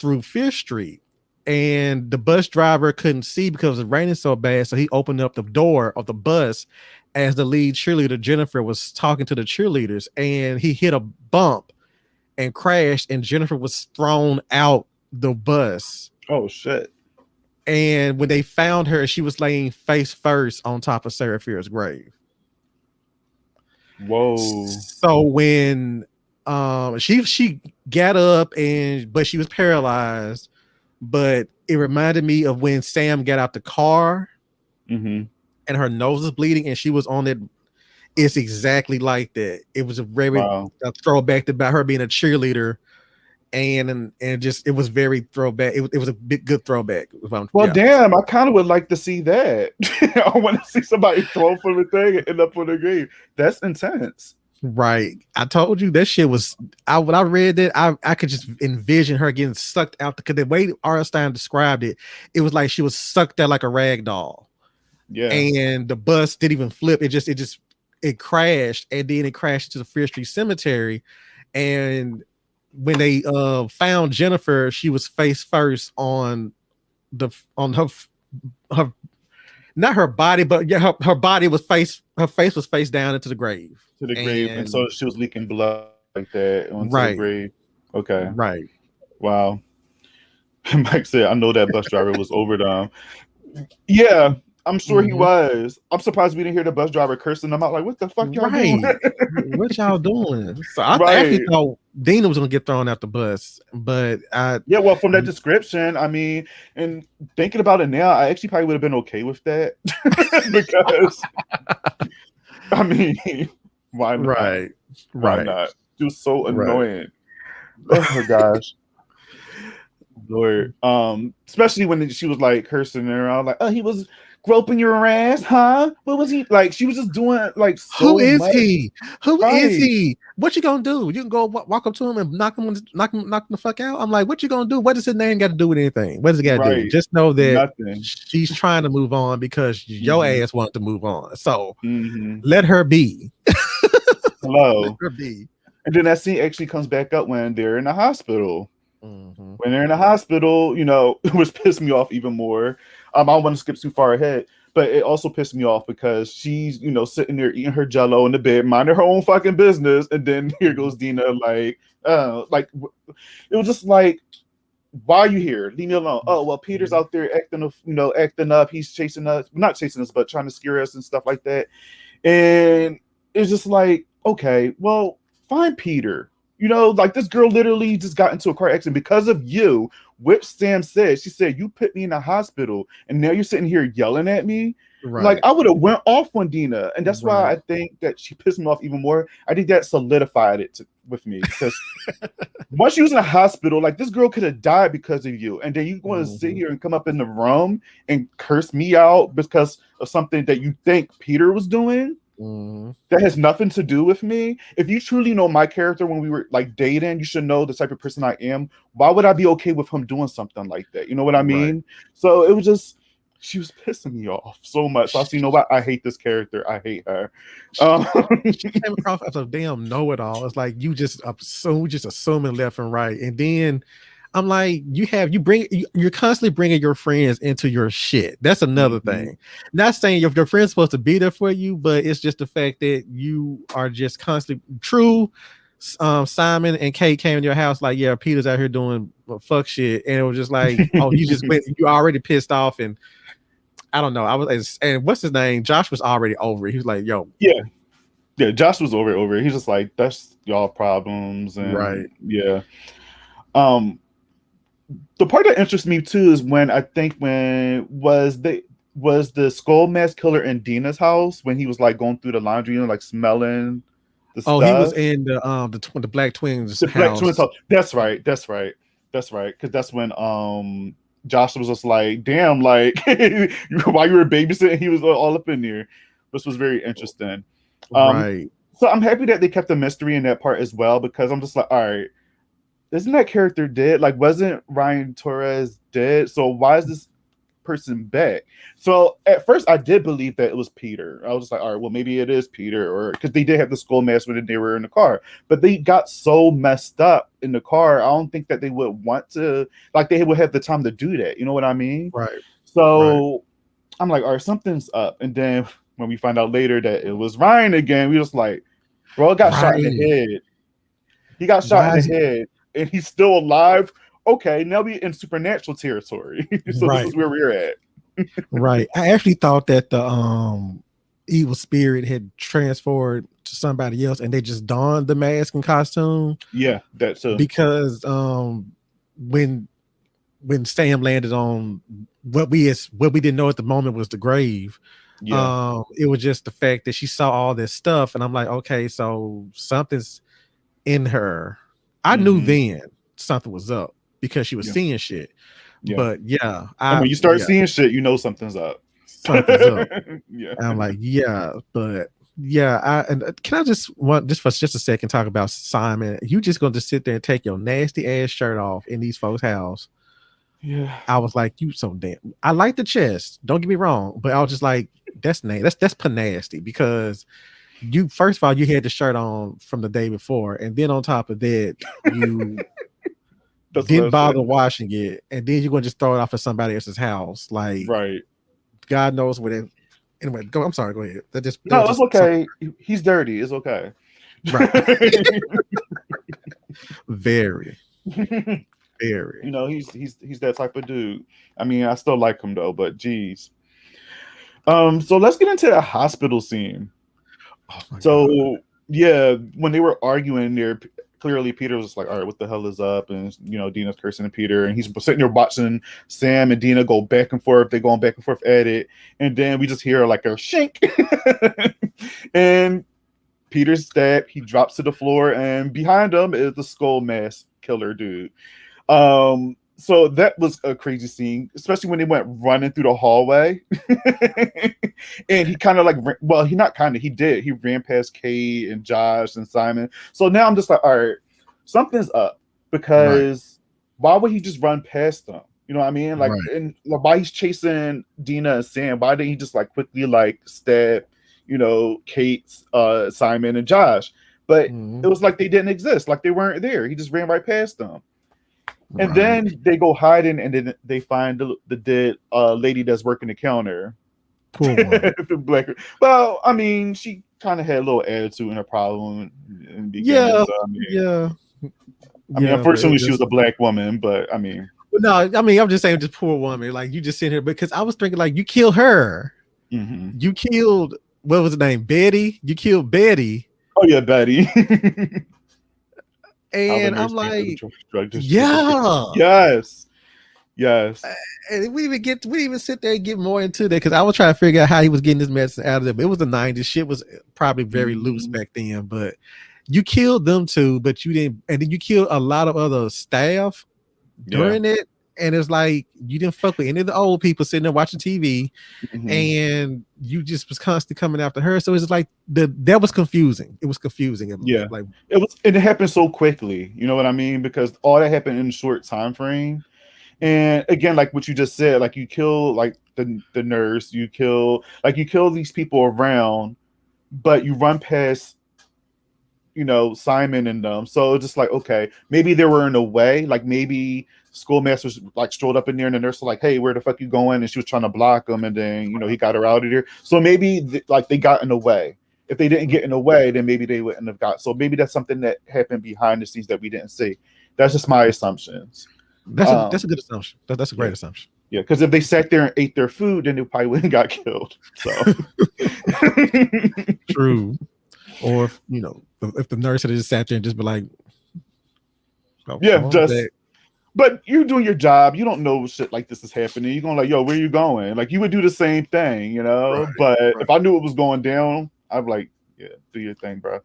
through Fifth Street, and the bus driver couldn't see because it was raining so bad. So he opened up the door of the bus as the lead cheerleader, Jennifer, was talking to the cheerleaders, and he hit a bump and crashed, and Jennifer was thrown out the bus. Oh, shit. And when they found her, she was laying face first on top of Sarah Fear's grave. Whoa. So when she got up but she was paralyzed, but it reminded me of when Sam got out the car and her nose was bleeding and she was on it. It's exactly like that. It was a very a throwback about her being a cheerleader, and just it was very throwback. It was a big good throwback. Damn, I kind of would like to see that. I want to see somebody throw from the thing and end up on the grave. That's intense. Right. I told you that shit was. When I read that, I could just envision her getting sucked out because the way R. Stein described it, it was like she was sucked out like a rag doll. Yeah. And the bus didn't even flip. It crashed, and then it crashed to the Fear Street Cemetery. And when they found Jennifer, she was face first on her not her body, but yeah, her body was her face was face down into the grave. To the grave, and so she was leaking blood like that onto the grave. Okay. Right. Wow. Mike said, I know that bus driver was overdone. Yeah, I'm sure he was. I'm surprised we didn't hear the bus driver cursing them out. Like, what the fuck y'all doing? What y'all doing? So I actually thought Dina was gonna get thrown out the bus, but well, from that description, I mean, and thinking about it now, I actually probably would have been okay with that because I mean, why not? Right. Why not? It was so annoying. Oh my gosh. Lord. Especially when she was like cursing her out, like, oh, he was groping your ass, huh? What was he like? She was just doing like so Who is much. he? Who is he? What you gonna do? You can go walk up to him and knock him the fuck out. I'm like, what you gonna do? What does his name got to do with anything? What does it got to do? Just know that she's trying to move on because your ass wanted to move on. So let her be. Hello. Let her be. And then that scene actually comes back up when they're in the hospital. When they're in the hospital, you know, which pissed me off even more. I don't want to skip too far ahead, but it also pissed me off because she's, you know, sitting there eating her Jello in the bed, minding her own fucking business, and then here goes Dina, like it was just like, why are you here? Leave me alone. Oh well, Peter's out there acting up. He's chasing us, not chasing us, but trying to scare us and stuff like that. And it's just like, okay, well, find Peter. You know, like this girl literally just got into a car accident because of you, which Sam said. She said, you put me in the hospital and now you're sitting here yelling at me. Right. Like I would have went off on Dina. And that's why I think that she pissed me off even more. I think that solidified it with me because once she was in the hospital, like this girl could have died because of you. And then you're going to sit here and come up in the room and curse me out because of something that you think Peter was doing. That has nothing to do with me. If you truly know my character when we were like dating, you should know the type of person I am. Why would I be okay with him doing something like that? You know what I mean? Right. So it was just, she was pissing me off so much. So I was, you know what? I hate this character. I hate her. She came across as a damn know-it-all. It's like you just assuming left and right, and then I'm like, you're constantly bringing your friends into your shit. That's another thing. Not saying your friend's supposed to be there for you, but it's just the fact that you are just constantly true. Simon and Kate came in your house like, yeah, Peter's out here doing fuck shit, and it was just like, oh, you already pissed off, and I don't know. And what's his name? Josh was already over it. He was like, yo, yeah, Josh was over it. He's just like, that's y'all problems, and yeah. The part that interests me too is when was the skull mask killer in Dina's house when he was like going through the laundry and like smelling the stuff. He was in the Black Twins. Black Twins house. That's right. Because that's when Josh was just like, damn, like while you were babysitting, he was all up in there. This was very interesting. So I'm happy that they kept the mystery in that part as well, because I'm just like, all right. Isn't that character dead? Like, wasn't Ryan Torres dead? So why is this person back. So at first I did believe that it was Peter. I was just like, all right, well, maybe it is Peter, or because they did have the skull mask when they were in the car, but they got so messed up in the car. I don't think that they would want to, like, they would have the time to do that. You know what I mean? Right. So I'm like, all right, something's up. And then when we find out later that it was Ryan again, we just like, bro, got shot in the head. He got shot in the head, and he's still alive. Okay, now we in supernatural territory. So this is where we're at. Right. I actually thought that the evil spirit had transferred to somebody else, and they just donned the mask and costume. Yeah, that's because when Sam landed on what we didn't know at the moment was the grave. Yeah. It was just the fact that she saw all this stuff, and I'm like, okay, so something's in her. I knew then something was up because she was seeing shit. Yeah. But yeah, when you start seeing shit, you know something's up. Something's up. Yeah. And I'm like, yeah, but yeah, can I just for just a second talk about Simon? You just gonna just sit there and take your nasty ass shirt off in these folks' house? Yeah. I was like, you so damn. I like the chest. Don't get me wrong, but I was just like, that's nasty because you first of all you had the shirt on from the day before, and then on top of that you didn't bother washing it, and then you're gonna just throw it off at somebody else's house, like right. God knows what it. Anyway, go. I'm sorry. Go ahead. No, it's okay. He's dirty. It's okay. Right. Very. Very. You know, he's that type of dude. I mean, I still like him though, but geez. So let's get into the hospital scene. God. Yeah, when they were arguing there, clearly Peter was like, all right, what the hell is up? And you know, Dina's cursing at Peter, and he's sitting there watching Sam and Dina go back and forth. They're going back and forth at it, and then we just hear like a shink, and Peter's stabbed. He drops to the floor, and behind him is the skull mask killer dude. So that was a crazy scene, especially when they went running through the hallway. And he kind of like, well, he did. He ran past Kate and Josh and Simon. So now I'm just like, all right, something's up, because why would he just run past them? You know what I mean? Like, and why he's chasing Dina and Sam? Why didn't he just like quickly like stab, you know, Kate, Simon and Josh? But it was like they didn't exist. Like they weren't there. He just ran right past them. And then they go hiding, and then they find the dead lady that's working the counter. Poor woman. Well, I mean, she kind of had a little attitude and a problem in the beginning. Yeah, so, I mean, unfortunately, she was a black woman, but I mean. No, I mean, I'm just saying, just poor woman. Like, you just sit here, because I was thinking, like, you killed her. Mm-hmm. You killed, what was her name? Betty? You killed Betty. Oh, yeah, Betty. And I'm like, yes. And we even sit there and get more into that, because I was trying to figure out how he was getting this medicine out of them. It was the 90s. Shit was probably very loose back then, but you killed them too, but you didn't, and then you killed a lot of other staff during it. And it's like you didn't fuck with any of the old people sitting there watching TV, and you just was constantly coming after her. So it's like that was confusing. It was confusing. Yeah, like it happened so quickly. You know what I mean? Because all that happened in a short time frame. And again, like what you just said, like you kill like the nurse, you kill these people around, but you run past, you know, Simon and them. So it's just like, okay, maybe they were in a way, like maybe Schoolmaster's like strolled up in there, and the nurse was like, hey, where the fuck you going? And she was trying to block him, and then, you know, he got her out of there. So maybe they got in the way. If they didn't get in the way, then maybe they wouldn't have got. So maybe that's something that happened behind the scenes that we didn't see. That's just my assumptions. That's a good assumption. That's a great assumption. Yeah, because if they sat there and ate their food, then they probably wouldn't got killed. So true. Or if, you know, if the nurse had just sat there and just be like, but you're doing your job. You don't know shit like this is happening. You're going like, yo, where you going? Like, you would do the same thing, you know? But if I knew it was going down, I'd be like, yeah, do your thing, bro.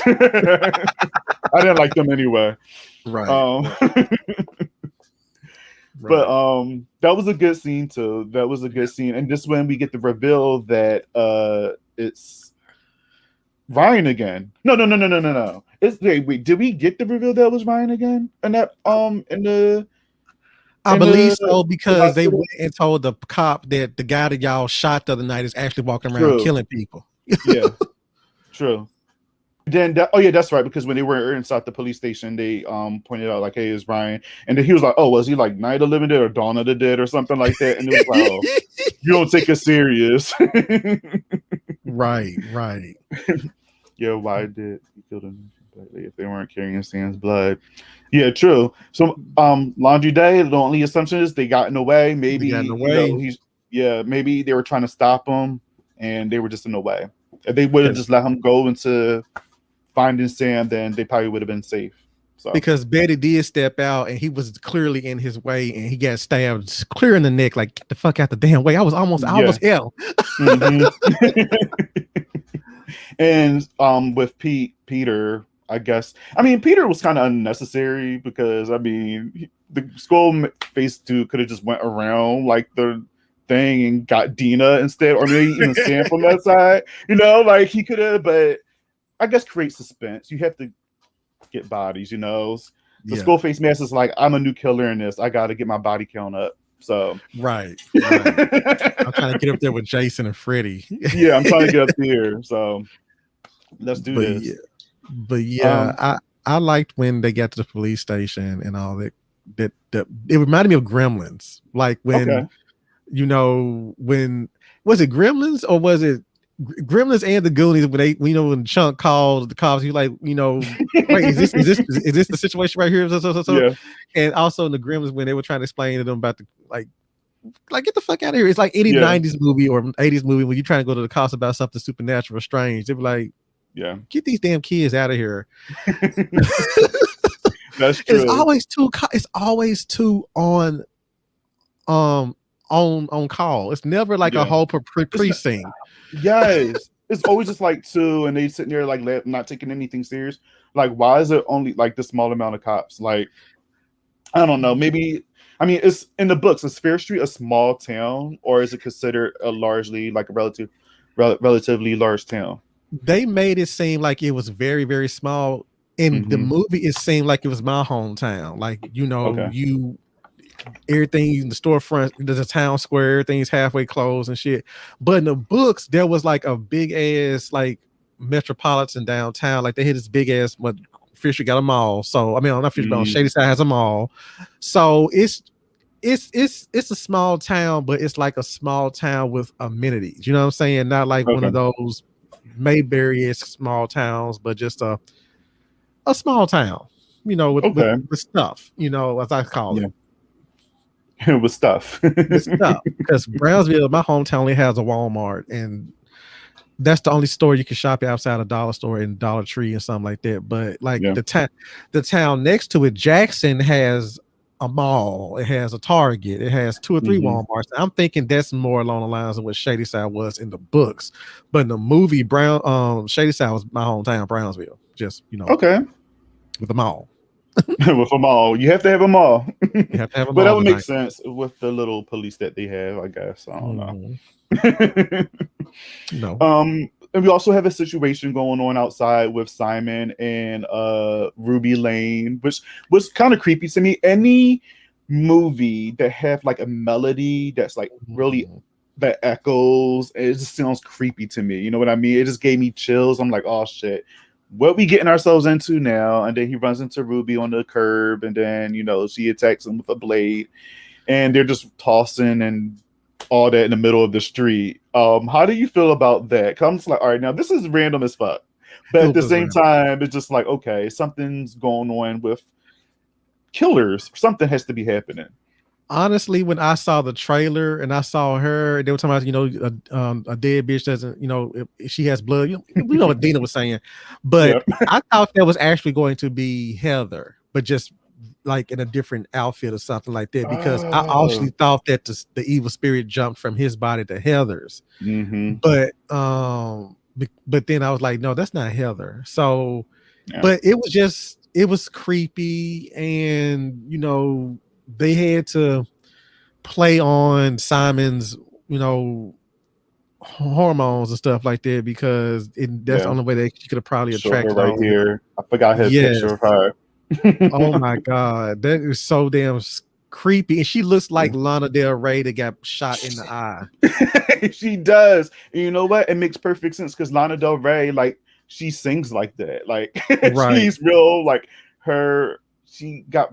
I didn't like them anyway. But that was a good scene too. That was a good scene. And this when we get the reveal that it's Ryan again. No. Wait, did we get the reveal that it was Ryan again? And that in the I in believe so the because they hospital? went and told the cop that the guy that y'all shot the other night is actually walking around True. killing people. Yeah. True. Then oh yeah, that's right. Because when they were inside the police station, they pointed out like, "Hey, it's Ryan," and then he was like, "Oh, was he like Night of the Living Dead or Dawn of the Dead or something like that?" And it was like, "Oh, you don't take us serious." Right, right. Yeah, why did he kill them if they weren't carrying Sam's blood? Yeah, true. So, Laundry Day. The only assumption is they got in the way. They got in the Maybe way maybe they were trying to stop him, and they were just in the way. If they would have just let him go into finding Sam, then they probably would have been safe. So because Betty did step out and he was clearly in his way and he got stabbed clear in the neck. Like, get the fuck out the damn way. I almost ill. And with Peter, I guess. I mean, Peter was kind of unnecessary because I mean, the skull face dude could have just went around like the thing and got Dina instead, or maybe even Sam from that side. You know, like he could have, but I guess create suspense. You have to get bodies. You know, the skull face mask is like, I'm a new killer in this. I got to get my body count up. So right. I'm trying to get up there with Jason and Freddy. Yeah, I'm trying to get up there. So let's do this. I liked when they got to the police station and all that. That it reminded me of Gremlins. Like when when was it Gremlins or was it Gremlins and the Goonies when Chunk called the cops, he like, wait, is this the situation right here? So. Yeah. And also in the Gremlins when they were trying to explain to them about the like get the fuck out of here. It's like any 90s movie or 80s movie when you're trying to go to the cops about something supernatural or strange. They were like, get these damn kids out of here. That's true. It's always too on call. It's never like a whole precinct. Yes, it's always just like two, and they sitting there like not taking anything serious. Like, why is it only like the small amount of cops? Like, I don't know. Maybe it's in the books. Is Fair Street a small town, or is it considered a largely like a relatively large town? They made it seem like it was very, very small. In the movie, it seemed like it was my hometown. Like, everything in the storefront, there's a town square, everything's halfway closed and shit. But in the books, there was like a big ass like metropolitan downtown. Like they had this big ass Fisher got a mall. So I mean, not Fisher, but Shady Side has a mall. So it's a small town, but it's like a small town with amenities. You know what I'm saying? Not like one of those Mayberry-esque small towns, but just a small town, with stuff, as I call it. With stuff. Because Brownsville, my hometown, only has a Walmart, and that's the only store you can shop outside a dollar store and Dollar Tree and something like that. But like the town next to it, Jackson, has a mall, it has a Target, it has 2 or 3 Walmarts. I'm thinking that's more along the lines of what Shady Side was in the books, but in the movie, Shady Side was my hometown, Brownsville. Just with a mall. With a mall, you have to have a mall. You have to have a mall, but that would make sense with the little police that they have, I guess. I don't know. No. And we also have a situation going on outside with Simon and Ruby Lane, which was kind of creepy to me. Any movie that have like a melody that's like really that echoes, it just sounds creepy to me. You know what I mean? It just gave me chills. I'm like, oh shit, what we getting ourselves into now? And then he runs into Ruby on the curb, and then she attacks him with a blade, and they're just tossing and all that in the middle of the street. How do you feel about that? 'Cause I'm just like, all right, now this is random as fuck, but at the same time, it's just like, okay, something's going on with killers. Something has to be happening. Honestly, when I saw the trailer and I saw her, they were talking about, a dead bitch doesn't, if she has blood, we know what Dina was saying, but I thought that was actually going to be Heather, but just like in a different outfit or something like that, because I actually thought that the evil spirit jumped from his body to Heather's, but then I was like, no, that's not Heather. So, but it was creepy, and they had to play on Simon's, hormones and stuff like that, because that's the only way that she could have probably attracted right here. I forgot his picture of her. Oh my god, that is so damn creepy, and she looks like Lana Del Rey that got shot in the eye. She does. And you know what? It makes perfect sense because Lana Del Rey, like, she sings like that. Like, Right. she's real, like, she got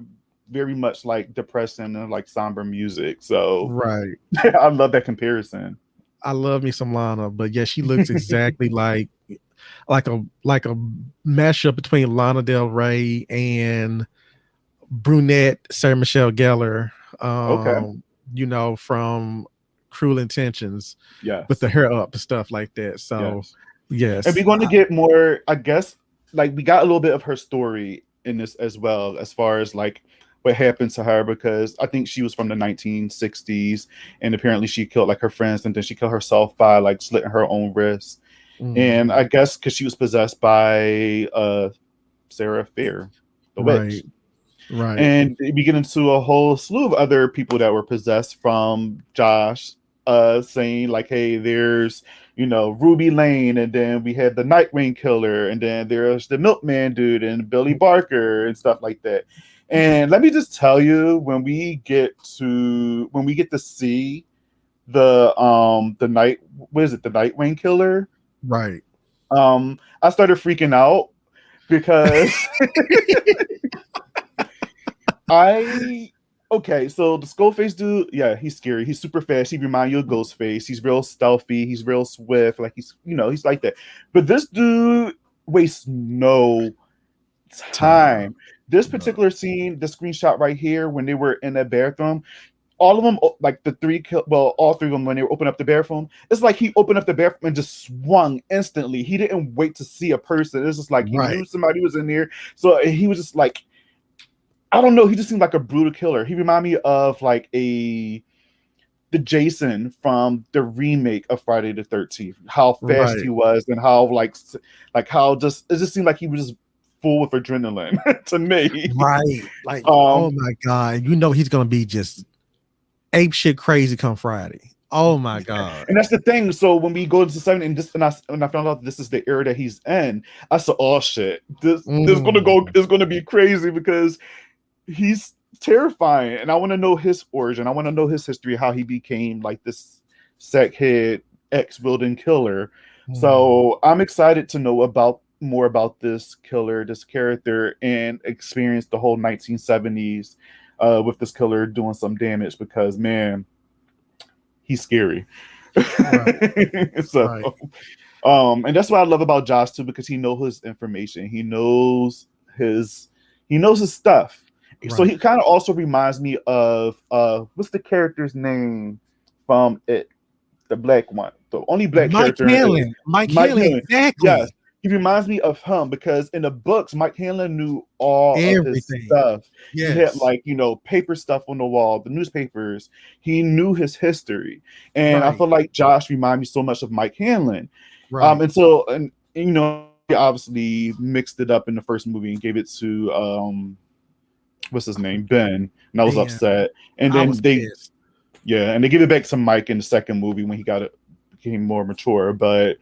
very much like depressing and like somber music. So Right. I love that comparison. I love me some Lana, but yeah, she looks exactly like a mashup between Lana Del Rey and brunette Sarah Michelle Gellar. Okay. You know, from Cruel Intentions, Yes. with the hair up and stuff like that. So yes. And we're going to get more, I guess, like we got a little bit of her story in this as well, as far as like what happened to her, because I think she was from the 1960s and apparently she killed like her friends and then she killed herself by like slitting her own wrists. And I guess because she was possessed by Sarah Fair, the witch. Right. And we get into a whole slew of other people that were possessed from Josh saying like, hey, there's, you know, Ruby Lane, and then we had the Nightwing Killer, and then there's the Milkman dude and Billy Barker and stuff like that. And let me just tell you, when we get to see the Nightwing Killer, right, I started freaking out because so the Skullface dude, yeah, he's scary. He's super fast. He reminds you of Ghostface. He's real stealthy. He's real swift. Like he's like that. But this dude wastes no time. This particular scene, the screenshot right here, when they were in that bathroom, all of them, like all three of them, when they opened up the bathroom, it's like he opened up the bathroom and just swung instantly. He didn't wait to see a person. It's just like he knew somebody was in there. So he was just like, I don't know. He just seemed like a brutal killer. He reminded me of like the Jason from the remake of Friday the 13th. How fast he was, and how like how it just seemed like he was just full with adrenaline to me. Right. Like, oh my God, you know he's gonna be just ape shit crazy come Friday. Oh my God. And that's the thing. So when we go to 7 and I found out this is the era that he's in, I said, oh shit, this is gonna be crazy because he's terrifying, and I want to know his origin. I want to know his history, how he became like this sackhead ex-building killer. So I'm excited to know more about this killer, this character, and experience the whole 1970s with this killer doing some damage, because man, he's scary. And that's what I love about Josh too, because he knows his information. He knows his stuff. So he kind of also reminds me of what's the character's name from it, the black one, the only black character. Mike Hanlon, exactly. Yes, he reminds me of him, because in the books, Mike Hanlon knew all of his stuff. Yes. He had like, you know, paper stuff on the wall, the newspapers. He knew his history, and I feel like Josh reminded me so much of Mike Hanlon. And you know, he obviously mixed it up in the first movie and gave it to what's his name, Ben, and I was upset. And then they give it back to Mike in the second movie when he became more mature. But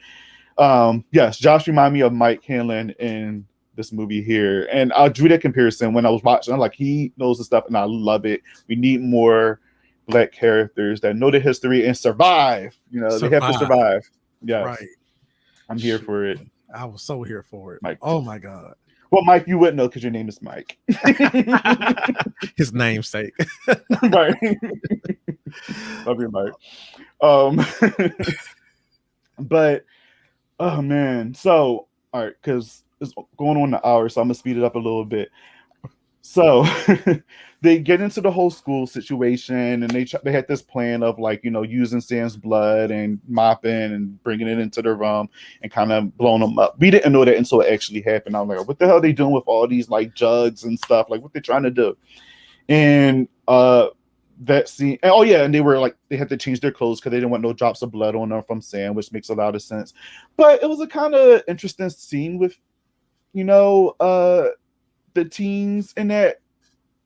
yes, Josh reminded me of Mike Hanlon in this movie here, and I drew that comparison when I was watching. I'm like, he knows the stuff, and I love it. We need more black characters that know the history and survive. You know, they have to survive. Yes, I'm here for it. I was so here for it. Mike. Oh my God. Well, Mike, you wouldn't know because your name is Mike. His namesake. Right. Love you, Mike. But oh man. So all right, because it's going on an hour, so I'm gonna speed it up a little bit. So they get into the whole school situation, and they had this plan of like, you know, using Sam's blood and mopping and bringing it into the room and kind of blowing them up. We didn't know that until it actually happened. I'm like, what the hell are they doing with all these like jugs and stuff? Like, what they're trying to do? And that scene, and they were like, they had to change their clothes because they didn't want no drops of blood on them from Sam, which makes a lot of sense. But it was a kind of interesting scene with, you know, the teens in that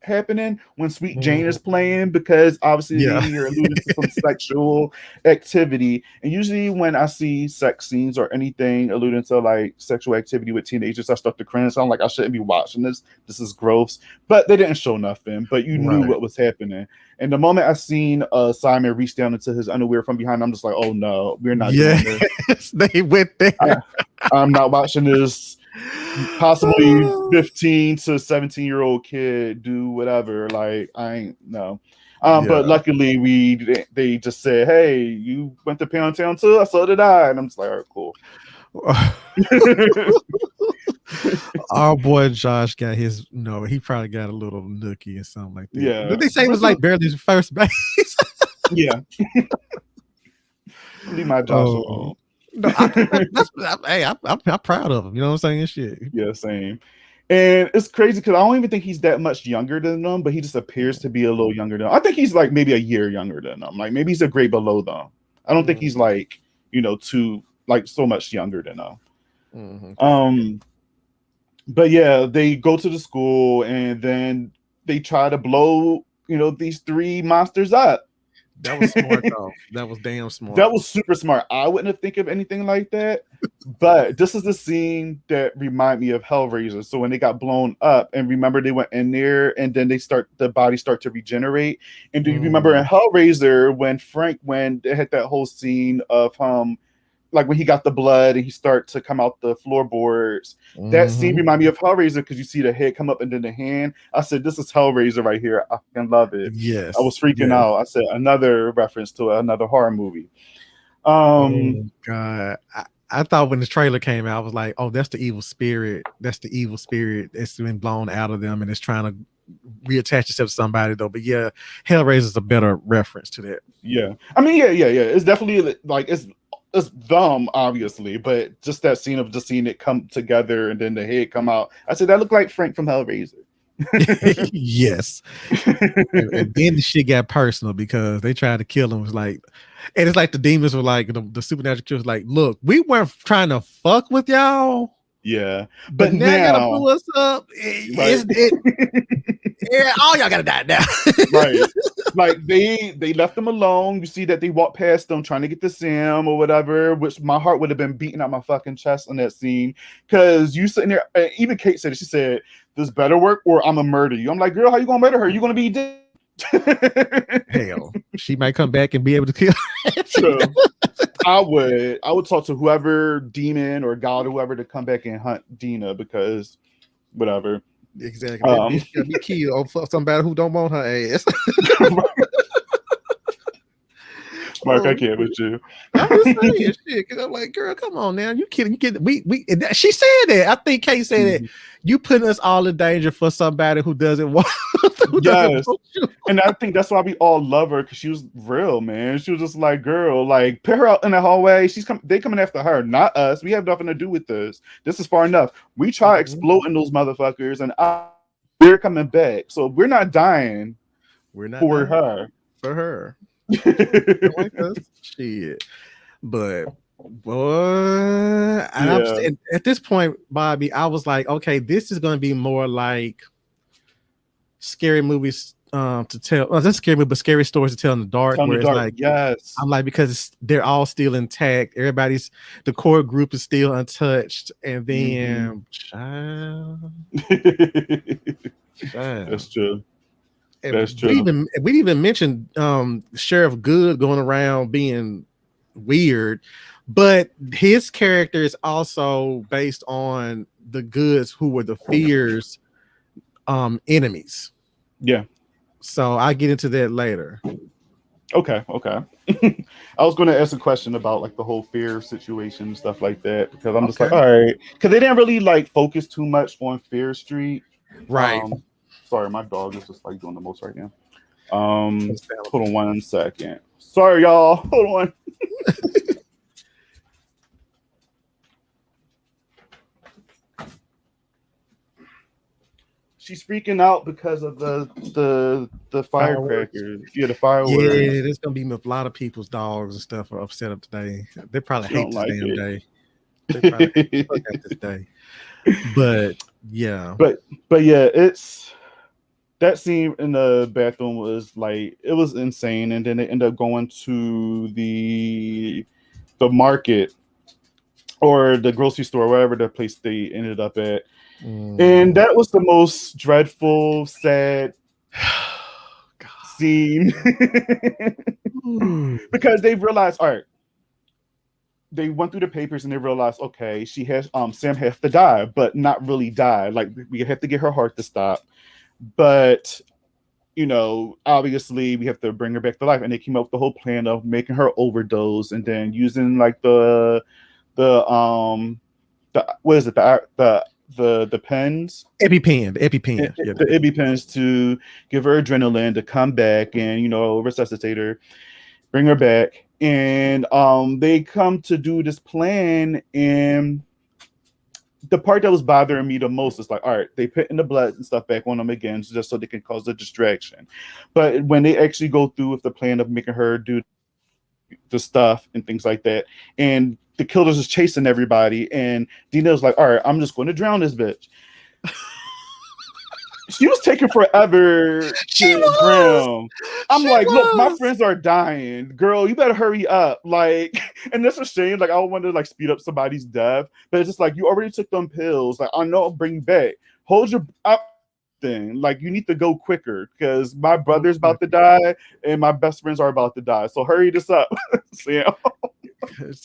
happening when Sweet Jane is playing, because obviously you're alluding to some sexual activity. And usually when I see sex scenes or anything alluding to like sexual activity with teenagers, I start to cringe. So I'm like, I shouldn't be watching this. This is gross. But they didn't show nothing, but you knew what was happening. And the moment I seen Simon reach down into his underwear from behind, I'm just like, oh no, we're not doing this. They went there. I'm not watching this. Possibly 15 to 17-year-old kid do whatever. Like, I ain't no. But luckily they just said, hey, you went to Pound Town too? So did I. And I'm just like, all right, cool. Our boy Josh got his, he probably got a little nookie or something like that. Yeah. Did they say it was like barely first base? Yeah. Leave my Josh alone. No, I'm proud of him. You know what I'm saying? Shit. Yeah, same. And it's crazy because I don't even think he's that much younger than them, but he just appears to be a little younger than them. I think he's like maybe a year younger than them. Like maybe he's a grade below them. I don't think he's like, too like so much younger than them. But yeah, they go to the school and then they try to blow, these three monsters up. That was smart though. That was damn smart. That was super smart. I wouldn't have think of anything like that. But this is the scene that remind me of Hellraiser. So when they got blown up, and remember they went in there, and then the bodies start to regenerate. And do you remember in Hellraiser when they had that whole scene of like when he got the blood and he start to come out the floorboards? That scene remind me of Hellraiser because you see the head come up and then the hand. I said, this is Hellraiser right here. I fucking love it. Yes. I was freaking out. I said, another reference to another horror movie. God. I thought when the trailer came out, I was like, oh, that's the evil spirit. That's the evil spirit that's been blown out of them and it's trying to reattach itself to somebody though. But yeah, Hellraiser is a better reference to that. Yeah. I mean, yeah. It's definitely like it's dumb, obviously, but just that scene of just seeing it come together and then the head come out. I said that looked like Frank from Hellraiser. Yes. And then the shit got personal because they tried to kill him. It was like, and it's like the demons were like, the supernatural killers like, look, we weren't trying to fuck with y'all. Yeah. But now you gotta pull us up. Yeah, all y'all gotta die now. Right. Like they left them alone. You see that they walked past them trying to get to Sam or whatever, which my heart would have been beating out my fucking chest on that scene. Because you sitting there, even Kate said it, she said, this better work or I'm gonna murder you. I'm like, girl, how you gonna murder her? You gonna be dead? Hell, she might come back and be able to kill her. So I would talk to whoever demon or god or whoever to come back and hunt Dina because whatever. Exactly. That bitch gotta be killed for somebody who don't want her ass. Mark, I can't with you. I'm just saying shit because I'm like, girl, come on now. You kidding? You kidding? She said that. I think Kate said that. You putting us all in danger for somebody who doesn't want. Yes, and I think that's why we all love her because she was real, man. She was just like, girl, like put her out in the hallway. They coming after her, not us. We have nothing to do with this. This is far enough. We try exploding those motherfuckers, and we're coming back. So we're not dying. We're not for dying her. For her. Like us. Shit. But boy, and at this point, Bobby, I was like, okay, this is going to be more like scary movies to tell. Well, that's scary, but scary stories to tell in the dark. Like, yes, I'm like, because they're all still intact. The core group is still untouched, and then child. That's true. And that's true. We even mentioned Sheriff Good going around being weird, but his character is also based on the Goods who were the Fear's enemies. Yeah. So I get into that later. Okay. I was going to ask a question about like the whole fear situation, stuff like that, because I'm just like, all right, because they didn't really like focus too much on Fear Street, right? Sorry, my dog is just like doing the most right now. Hold on 1 second. Sorry, y'all. Hold on. She's freaking out because of the firecrackers. Yeah, the fireworks. Yeah, there's gonna be a lot of people's dogs and stuff are upset up today. They probably hate this damn day. They probably hate this day. But yeah. But yeah, it's that scene in the bathroom was like it was insane, and then they end up going to the market or the grocery store, wherever the place they ended up at. And that was the most dreadful, sad scene because they realized, all right, they went through the papers and they realized, okay, she has Sam has to die, but not really die. Like we have to get her heart to stop, but you know, obviously we have to bring her back to life. And they came up with the whole plan of making her overdose and then using like the what is it, the pens, EpiPen, the EpiPens to give her adrenaline to come back and, you know, resuscitate her, bring her back. And they come to do this plan, and the part that was bothering me the most is like, all right, they put in the blood and stuff back on them again just so they can cause a distraction. But when they actually go through with the plan of making her do the stuff and things like that, and the killers is chasing everybody, and Dina's like, all right, I'm just going to drown this bitch. She was taking forever to drown. I'm like, look, my friends are dying. Girl, you better hurry up. Like, and that's a shame. Like, I don't want to like speed up somebody's death, but it's just like you already took them pills. Like, I know I'll bring you back. Hold your up thing. Like, you need to go quicker because my brother's about to die and my best friends are about to die. So hurry this up. Sam.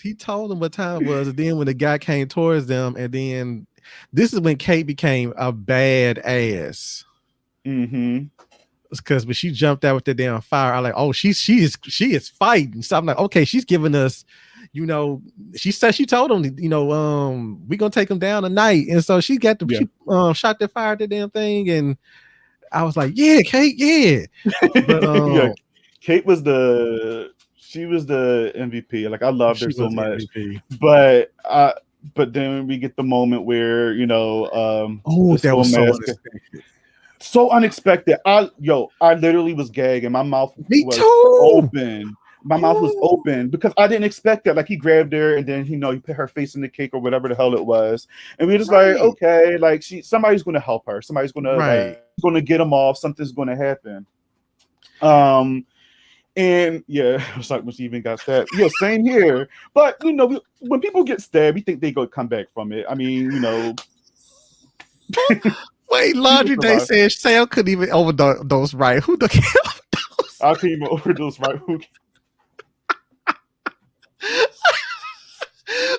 He told them what time it was, and then when the guy came towards them, and then this is when Kate became a bad ass. Because when she jumped out with the damn fire, I like, oh, she is fighting. So I'm like, okay, she's giving us, you know, she said she told him, you know, we're gonna take him down tonight, and so she got the she shot the fire at the damn thing, and I was like, yeah, Kate, yeah. But yeah, Kate was the MVP. Like I loved her so much, but then we get the moment where, you know, that was so unexpected. So unexpected. I literally was gagging. My mouth was open. My mouth was open because I didn't expect that. Like he grabbed her and then, you know, he put her face in the cake or whatever the hell it was. And we were just like, okay, like somebody's going to help her. Somebody's going to get them off. Something's going to happen. And yeah, it was like when she even got stabbed. Yeah, same here. But you know, when people get stabbed, we think they go come back from it. I mean, you know. Wait, Laundry Day said Sam couldn't even overdose right. Who the hell overdose? I couldn't even overdose right. Who?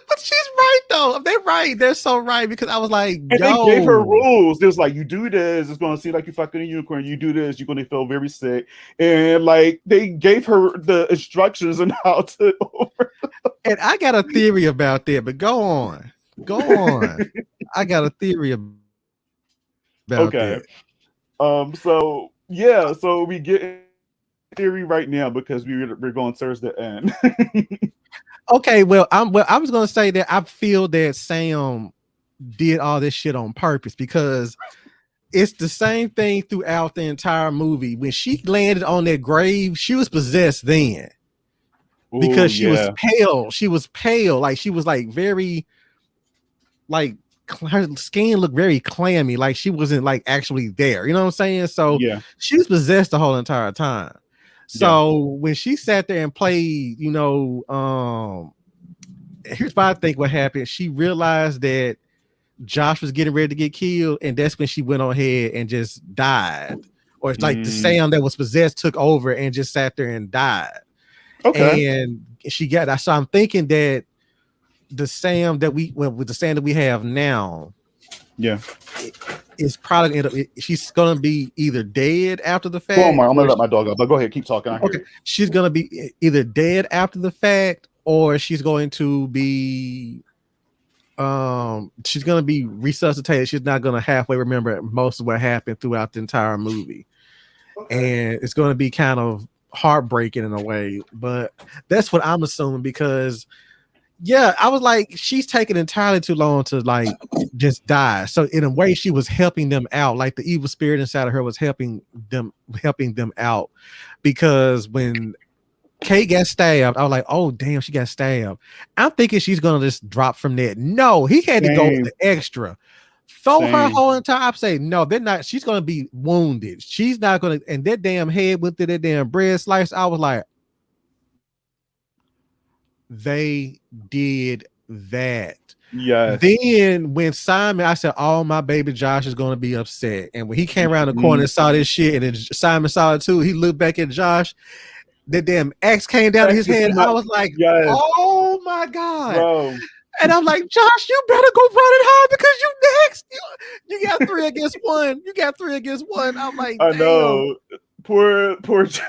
But she's right though. They're right. They're so right because I was like, and they gave her rules. It was like, you do this, it's gonna seem like you're fucking a unicorn. You do this, you're gonna feel very sick. And like they gave her the instructions on how to And I got a theory about that, but go on. I got a theory about that. So yeah, so we get theory right now because we're going towards the end. Okay, well, I was gonna say that I feel that Sam did all this shit on purpose because it's the same thing throughout the entire movie. When she landed on that grave, she was possessed then because she was pale. She was pale, like she was like very, like her skin looked very clammy, like she wasn't like actually there. You know what I'm saying? So she was possessed the whole entire time. So when she sat there and played, you know, here's what I think what happened. She realized that Josh was getting ready to get killed, and that's when she went on ahead and just died. Or it's like the Sam that was possessed took over and just sat there and died. Okay. And she got that. So I'm thinking that the Sam that with the Sam that we have now, is probably she's gonna be either dead after the fact. Oh my, I'm gonna let my dog out, but go ahead, keep talking. Okay, she's gonna be either dead after the fact, or she's going to be resuscitated. She's not gonna halfway remember most of what happened throughout the entire movie, and it's gonna be kind of heartbreaking in a way. But that's what I'm assuming because. Yeah, I was like, she's taking entirely too long to like just die. So in a way, she was helping them out. Like the evil spirit inside of her was helping them out. Because when Kate got stabbed, I was like, oh damn, she got stabbed. I'm thinking she's gonna just drop from that. No, he had to go with the extra. throw her Same. whole entire. I say no, they're not. She's gonna be wounded. She's not gonna. And that damn head went through that damn bread slice. I was like, they did that. Yes. Then when Simon, I said, "Oh, my baby Josh is going to be upset." And when he came around the corner and saw this shit, and then Simon saw it too, he looked back at Josh. The damn axe came down to his head. I was like, yes. "Oh my god!" Bro. And I'm like, "Josh, you better go run it hard because you next. You got 3 against 1. You got 3 against 1." I'm like, I damn. know. Poor it was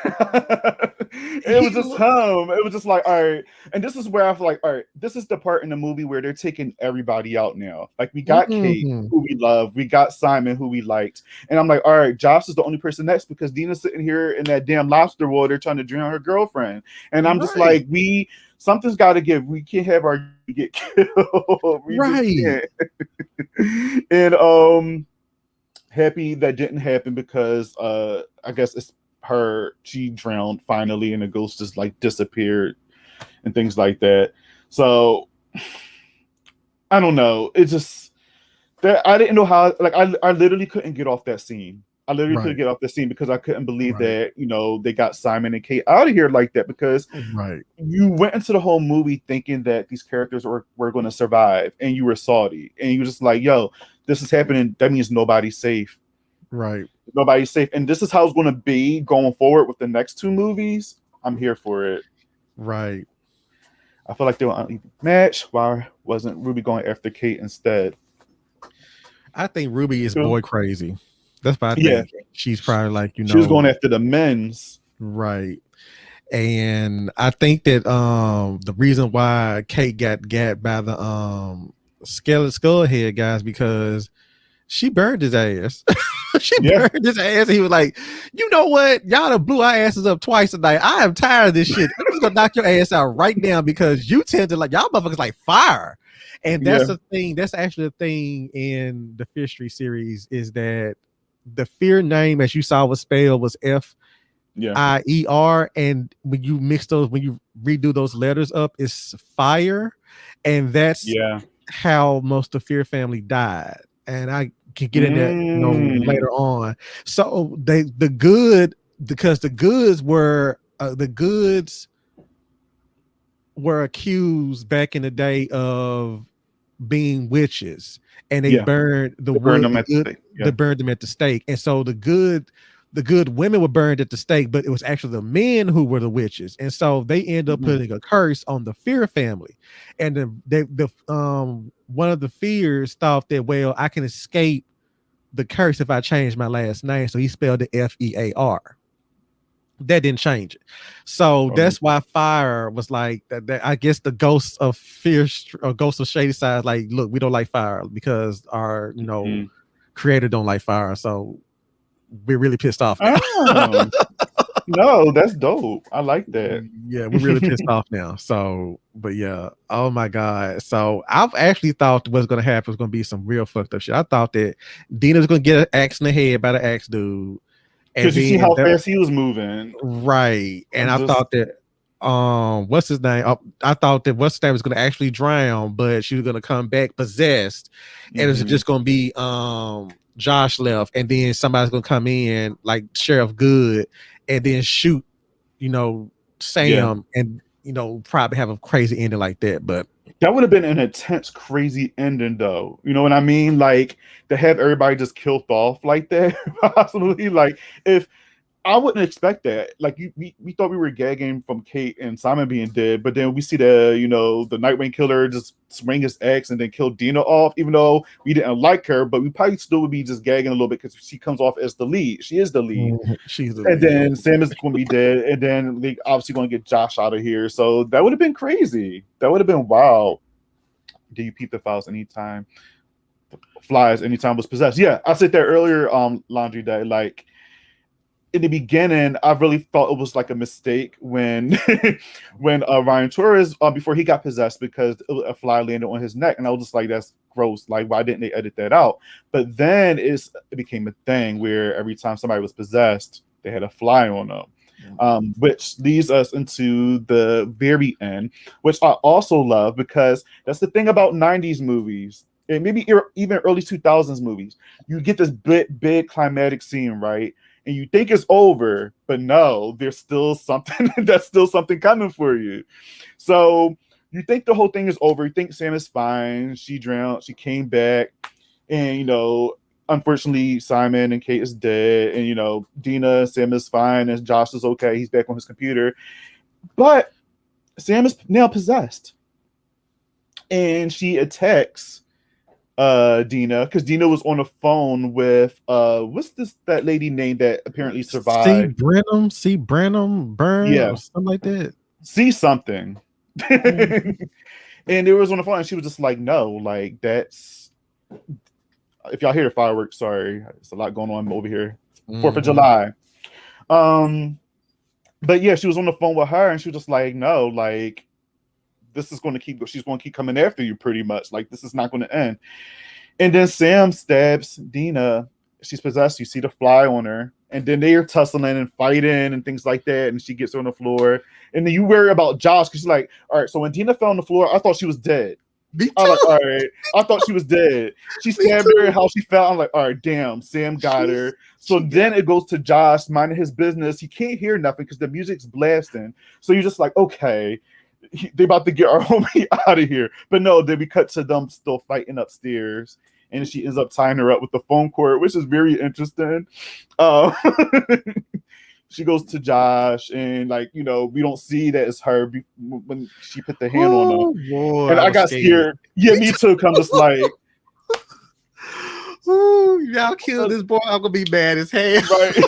just him. It was just like, all right. And this is where I feel like, all right, this is the part in the movie where they're taking everybody out now. Like we got Kate, who we love, we got Simon, who we liked, and I'm like, all right, Josh is the only person next because Dina's sitting here in that damn lobster water trying to drown her girlfriend. And I'm just like, something's got to give. We can't have our get killed. Right. And happy that didn't happen because I guess it's she drowned finally and the ghost just like disappeared and things like that. So I don't know. It just that I didn't know how, like I literally couldn't get off that scene. I literally couldn't get off the scene because I couldn't believe that, you know, they got Simon and Kate out of here like that because you went into the whole movie thinking that these characters were going to survive and you were salty and you were just like, yo, this is happening. That means nobody's safe. Right. Nobody's safe. And this is how it's going to be going forward with the next 2 movies. I'm here for it. Right. I feel like they were on an match. Why wasn't Ruby going after Kate instead? I think Ruby is boy crazy. That's why I think she's probably like, you know, she was going after the men's. Right. And I think that the reason why Kate got gapped by the skeleton skull head guys because she burned his ass. She burned his ass. He was like, you know what? Y'all done blew our asses up twice tonight. I am tired of this shit. I'm just gonna knock your ass out right now because you tend to like y'all motherfuckers like fire. And that's the thing. That's actually the thing in the Fear Street series is that the fear name, as you saw was spelled, was F-I-E-R. And when you mix those, when you redo those letters up, it's fire. And that's how most of the Fear family died. And I can get in that, you know, later on. So the goods were accused back in the day of being witches, and they burned the wood. They burned them at the stake, and so the good women were burned at the stake, but it was actually the men who were the witches, and so they end up putting a curse on the Fear family. And the one of the Fears thought that, well, I can escape the curse if I change my last name, so he spelled it F-E-A-R. That didn't change it, so that's why Fire was like that. I guess the ghosts of Fear or ghosts of Shady Side, like, look, we don't like fire because our creator don't like fire, so we're really pissed off now. No, that's dope. I like that. Yeah, we're really pissed off now. So, but yeah, oh my god. So I've actually thought what's gonna happen was gonna be some real fucked up shit. I thought that Dina was gonna get an axe in the head by the axe dude. Because you see how fast he was moving. Right. And I thought that what's his name? I thought that what's his name was gonna actually drown, but she was gonna come back possessed. And it was just gonna be Josh left, and then somebody's gonna come in like Sheriff Good and then shoot, Sam and probably have a crazy ending like that. But that would have been an intense, crazy ending, though. You know what I mean? Like to have everybody just killed off like that, possibly. Like if I wouldn't expect that. Like we thought we were gagging from Kate and Simon being dead, but then we see the Nightwing killer just swing his axe and then kill Dina off, even though we didn't like her, but we probably still would be just gagging a little bit because she comes off as the lead. She is the lead. She's the lead. Then Sam is going to be dead, and then they obviously going to get Josh out of here. So that would have been crazy. That would have been wild. Do you peep the files anytime? Flies anytime was possessed. Yeah, I said that earlier Laundry Day. Like in the beginning, I really thought it was like a mistake when Ryan Torres before he got possessed because a fly landed on his neck, and I was just like, that's gross. Like, why didn't they edit that out? But then it became a thing where every time somebody was possessed, they had a fly on them. Which leads us into the very end, which I also love because that's the thing about 90s movies. and maybe even early 2000s movies, you get this big climatic scene, right? And you think it's over, but no, there's still something that's still something coming for you. So you think the whole thing is over. You think Sam is fine. She drowned. She came back, and unfortunately, Simon and Kate is dead, and Dina, Sam is fine, and Josh is okay. He's back on his computer, but Sam is now possessed, and she attacks Dina, because Dina was on the phone with what's that lady name that apparently survived? C. Branham, Burn, Yeah, or something like that. See something. And it was on the phone, and she was just like, no, like that's, if y'all hear the fireworks, sorry, it's a lot going on over here. 4th of July. But yeah, she was on the phone with her, and she was just like, no, like this is going to she's going to keep coming after you, pretty much. Like, this is not going to end. And then Sam stabs Dina. She's possessed. You see the fly on her. And then they are tussling and fighting and things like that. And she gets on the floor. And then you worry about Josh, because she's like, all right, so when Dina fell on the floor, I thought she was dead. I'm like, all right, I thought she was dead. She stabbed her, how she fell. I'm like, all right, damn, Sam got her. So then it goes to Josh minding his business. He can't hear nothing because the music's blasting. So you're just like, okay, they about to get our homie out of here. But no, then we cut to them still fighting upstairs, and she ends up tying her up with the phone cord, which is very interesting. She goes to Josh, and we don't see that it's her when she put the hand on him. Boy, and I got scared. Yeah, me too. I'm just like, ooh, y'all kill this boy, I'm gonna be mad as hell. Right.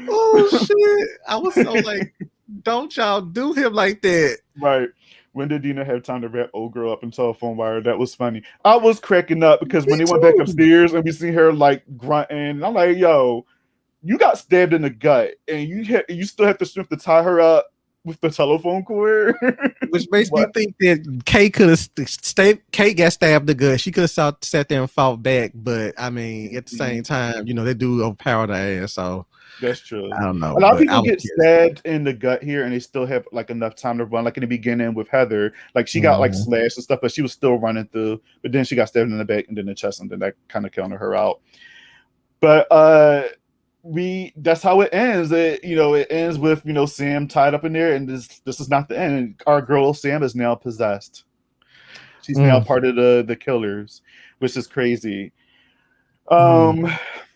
Oh shit. I was so like, don't y'all do him like that. Right. When did Dina have time to wrap old girl up in telephone wire? That was funny. I was cracking up because when they went back upstairs and we see her like grunting, I'm like, yo, you got stabbed in the gut, and you still have the strength to tie her up with the telephone cord. Which makes me think that Kate could have Kate got stabbed in the gut. She could have sat there and fought back, but I mean, at the same time, they do overpower the ass. So that's true. I don't know. A lot of people get stabbed in the gut here, and they still have like enough time to run. Like in the beginning with Heather, like she got like slashed and stuff, but she was still running through. But then she got stabbed in the back and then the chest, and then that kind of counted her out. But that's how it ends. It ends with Sam tied up in there, and this is not the end. Our girl Sam is now possessed. She's now part of the killers, which is crazy. Oh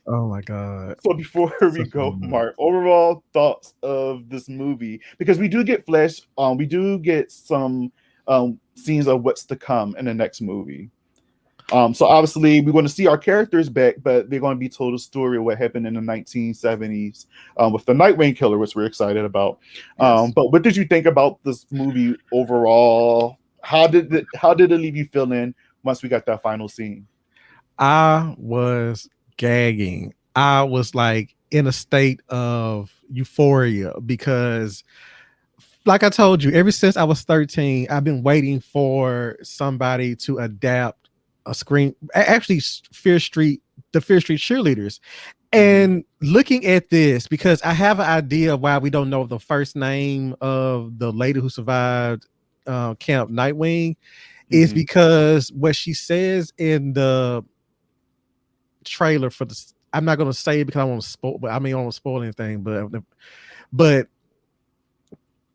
my god. So before we go, Mark, overall thoughts of this movie, because we do get we do get some scenes of what's to come in the next movie. So obviously we're going to see our characters back, but they're going to be told a story of what happened in the 1970s with the Nightwing Killer, which we're excited about. Yes. But what did you think about this movie overall? How did it leave you feeling once we got that final scene? I was gagging. I was like in a state of euphoria because, like I told you, ever since I was 13, I've been waiting for somebody to adapt a screen, actually the Fear Street cheerleaders. And looking at this, because I have an idea of why we don't know the first name of the lady who survived Camp Nightwing, is because what she says in the trailer for the, I'm not going to say it because I won't spoil, but I mean, I won't spoil anything, but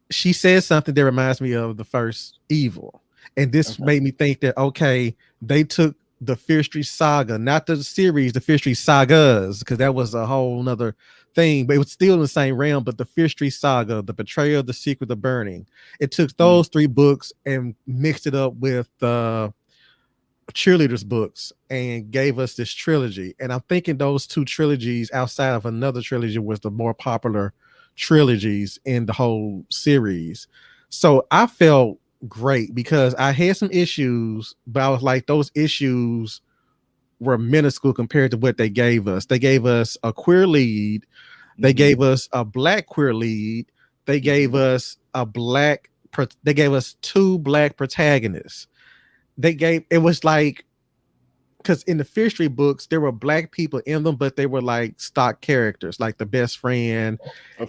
she says something that reminds me of the first Evil. And this made me think that, okay, they took the Fear Street saga, not the series, the Fear Street sagas, because that was a whole nother thing, but it was still in the same realm. But the Fear Street saga, the Betrayal, the Secret, the Burning, it took those three books and mixed it up with the cheerleaders books and gave us this trilogy. And I'm thinking those two trilogies outside of another trilogy was the more popular trilogies in the whole series. So I felt great because I had some issues, but I was like, those issues were minuscule compared to what they gave us. They gave us a queer lead. They gave us a black queer lead. They gave us they gave us two black protagonists. It was like, because in the Fear Street books, there were black people in them, but they were like stock characters, like the best friend.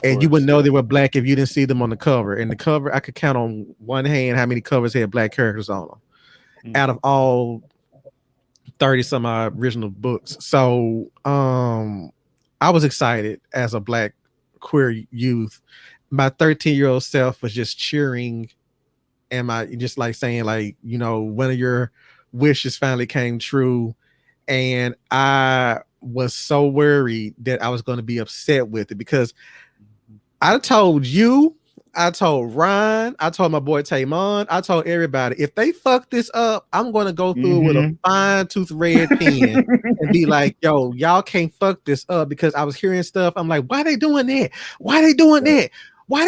And you would know they were black if you didn't see them on the cover. And the cover, I could count on one hand how many covers had black characters on them. out of all 30 some odd original books. So I was excited as a Black queer youth. My 13-year-old self was just cheering, and my just like saying, like, you know, one of your wishes finally came true. And I was so worried that I was going to be upset with it, because I told you, I told Ryan, I told my boy Taymon, I told everybody, if they fuck this up, I'm going to go through with a fine tooth red pen and be like, yo, y'all can't fuck this up, because I was hearing stuff. I'm like, why they doing that? Why they doing that? Why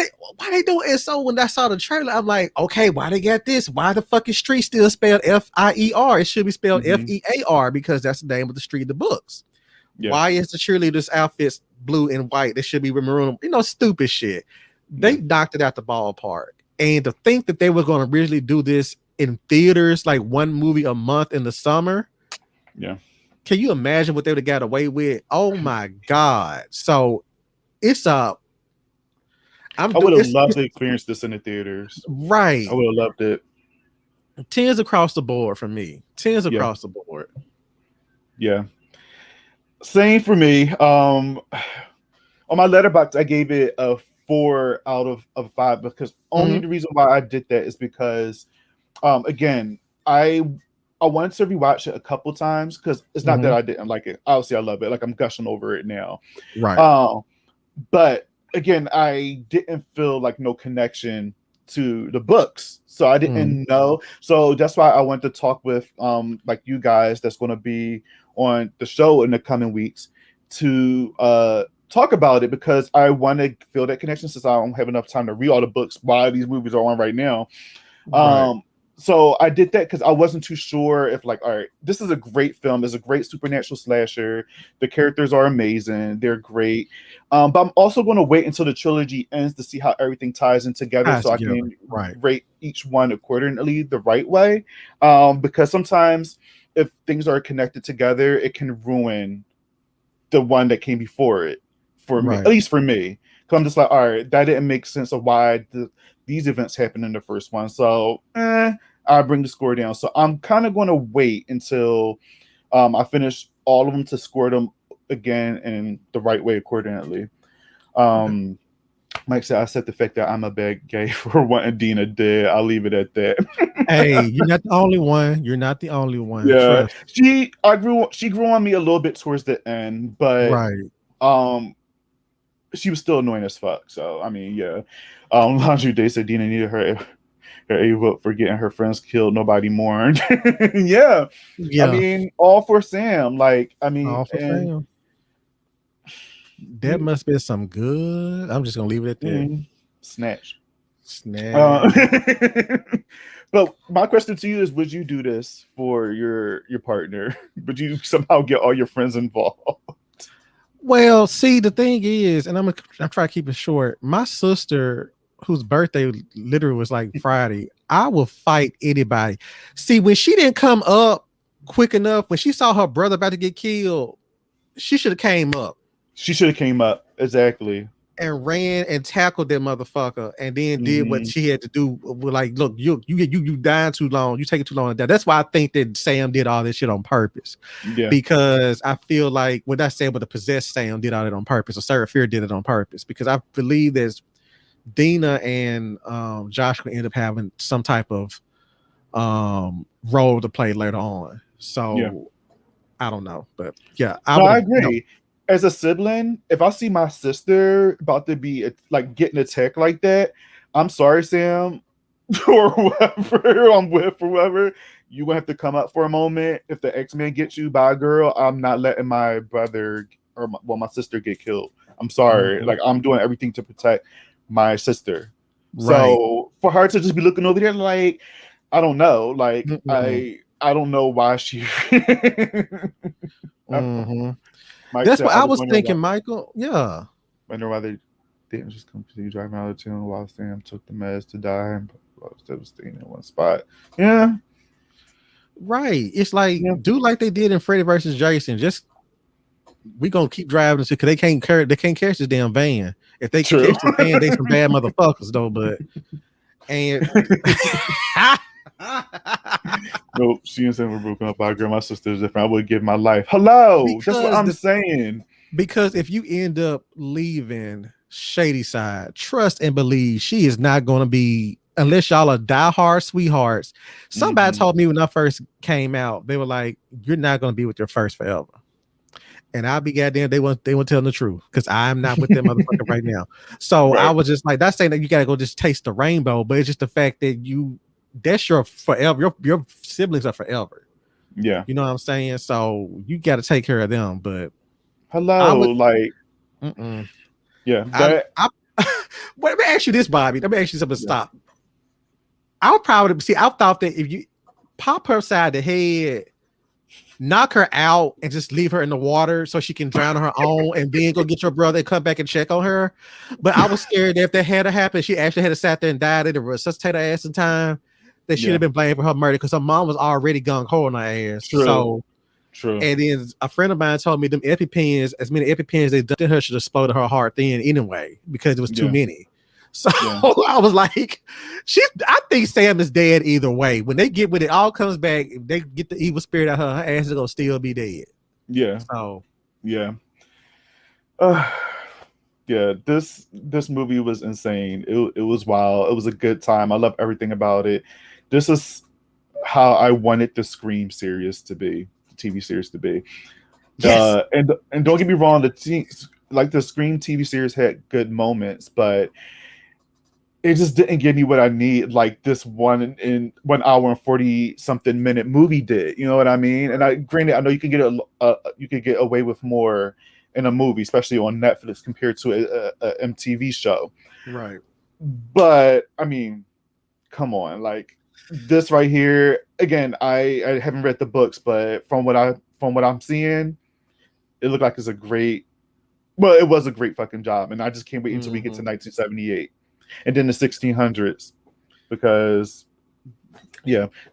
they doing it? So when I saw the trailer, I'm like, okay, why they got this? Why the fucking street still spelled F-I-E-R? It should be spelled F-E-A-R, because that's the name of the street in the books. Yeah. Why is the cheerleader's outfits blue and white? They should be maroon. You know, stupid shit. They knocked it out the ballpark. And to think that they were going to originally do this in theaters, like one movie a month in the summer. Yeah. Can you imagine what they would have got away with? Oh my God. So it's a... I would have loved to experience this in the theaters. Right. I would have loved it. 10s across the board for me. 10s across the board. Yeah. Same for me. On my letterbox, I gave it a 4 out of 5, because only the reason why I did that is because, again, I wanted to rewatch it a couple times, because it's not that I didn't like it. Obviously, I love it. Like, I'm gushing over it now. Right. But again, I didn't feel like no connection to the books, so I didn't know. So that's why I went to talk with like you guys that's going to be on the show in the coming weeks to talk about it, because I want to feel that connection, since I don't have enough time to read all the books while these movies are on right now. Right. So I did that because I wasn't too sure if, like, all right, this is a great film. It's a great supernatural slasher. The characters are amazing. They're great. But I'm also going to wait until the trilogy ends to see how everything ties in together, I can rate each one accordingly the right way. Because sometimes if things are connected together, it can ruin the one that came before it, for me, at least for me. Because I'm just like, all right, that didn't make sense of why these events happened in the first one. So I bring the score down. So I'm kind of going to wait until I finish all of them to score them again in the right way accordingly. Mike said, I said the fact that I'm a bad gay for wanting Dina dead. I'll leave it at that. Hey, you're not the only one. You're not the only one. Yeah. She grew on me a little bit towards the end, but she was still annoying as fuck. So I mean, yeah. Laundry Day said Dina needed her A vote for getting her friends killed. Nobody mourned. yeah. I mean, all for Sam. Like, I mean, all for Sam. That must be some good. I'm just gonna leave it at that. Snatch. But my question to you is: would you do this for your partner? Would you somehow get all your friends involved? Well, see, the thing is, and I'm trying to keep it short. My sister, whose birthday literally was like Friday, I will fight anybody. See, when she didn't come up quick enough, when she saw her brother about to get killed, she should have came up. She should have came up, exactly, and ran and tackled that motherfucker, and then did what she had to do. Like, look, you dying too long. You taking too long to die. That's why I think that Sam did all this shit on purpose. Yeah. Because I feel like when I say, but the possessed Sam did all that on purpose, or Sarah Fear did it on purpose, because I believe there's Dina and Josh will end up having some type of role to play later on. So I don't know, but yeah, I agree. You know, as a sibling, if I see my sister about to be like getting attacked like that, I'm sorry, Sam, or whoever I'm with, or whoever, you gonna have to come up for a moment. If the X-Men gets you by a girl, I'm not letting my brother or my sister get killed. I'm sorry. Like, I'm doing everything to protect my sister. So for her to just be looking over there, like, I don't know, like I don't know why she. That's what I was thinking, Michael. Yeah. I wonder why they didn't just continue driving out of town while Sam took the meds to die and instead of staying in one spot. Yeah. Right. It's like, do like they did in Freddy versus Jason. Just we gonna keep driving because they can't catch this damn van. If they can catch the van, they some bad motherfuckers though. But Nope, she and Sam were broken up by a girl. My sister's different. I would give my life. Hello, that's what I'm saying. Because if you end up leaving Shady Side, trust and believe she is not going to be, unless y'all are diehard sweethearts. Somebody told me when I first came out, they were like, "You're not going to be with your first forever." And I'll be goddamn, they weren't telling the truth because I'm not with them motherfucker right now. So I was just like, that's saying that you gotta go just taste the rainbow, but it's just the fact that that's your forever. Your siblings are forever. Yeah, you know what I'm saying. So you got to take care of them. But yeah. Let me ask you this, Bobby. Let me ask you something. Stop. I would probably see. I thought that if you pop her side the head, knock her out and just leave her in the water so she can drown on her own and then go get your brother and come back and check on her. But I was scared that if that had to happen, she actually had to sat there and died to resuscitate her ass in time, that she'd have been blamed for her murder because her mom was already gung-ho on her ass. True. And then a friend of mine told me them EpiPens, as many EpiPens they dumped in her should have exploded her heart then anyway because it was too many. So I was like, I think Sam is dead either way. When they get when it all comes back, if they get the evil spirit out of her ass is gonna still be dead. Yeah. So yeah. This movie was insane. It was wild. It was a good time. I love everything about it. This is how I wanted the Scream series to be, the TV series to be. Yes. And don't get me wrong, the Scream TV series had good moments, but it just didn't give me what I need, like this 1 hour and 40 something minute movie did. You know what I mean? And granted, I know you can get away with more in a movie, especially on Netflix compared to a MTV show. Right. But I mean, come on, like this right here. Again, I haven't read the books, but from what I'm seeing, it looked like it was a great fucking job, and I just can't wait until we get to 1978. And then the 1600s, because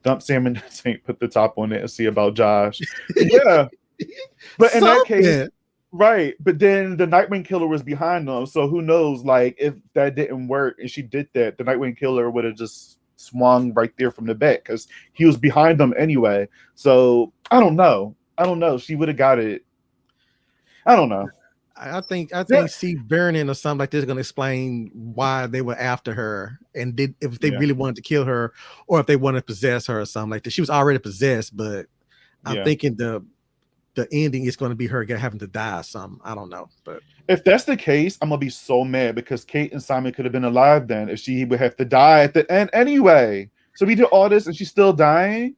dump Sam and Saint, put the top on it and see about Josh. Yeah, but in that case, right. But then the Nightwing Killer was behind them, so who knows? Like if that didn't work and she did that, the Nightwing Killer would have just swung right there from the back because he was behind them anyway. So I don't know. She would have got it. I don't know. I think see burning or something like this is going to explain why they were after her and if they really wanted to kill her or if they wanted to possess her or something like that. She was already possessed, but I'm thinking the ending is going to be her having to die or something. I don't know, but if that's the case, I'm gonna be so mad because Kate and Simon could have been alive then if she would have to die at the end anyway. So we did all this and she's still dying.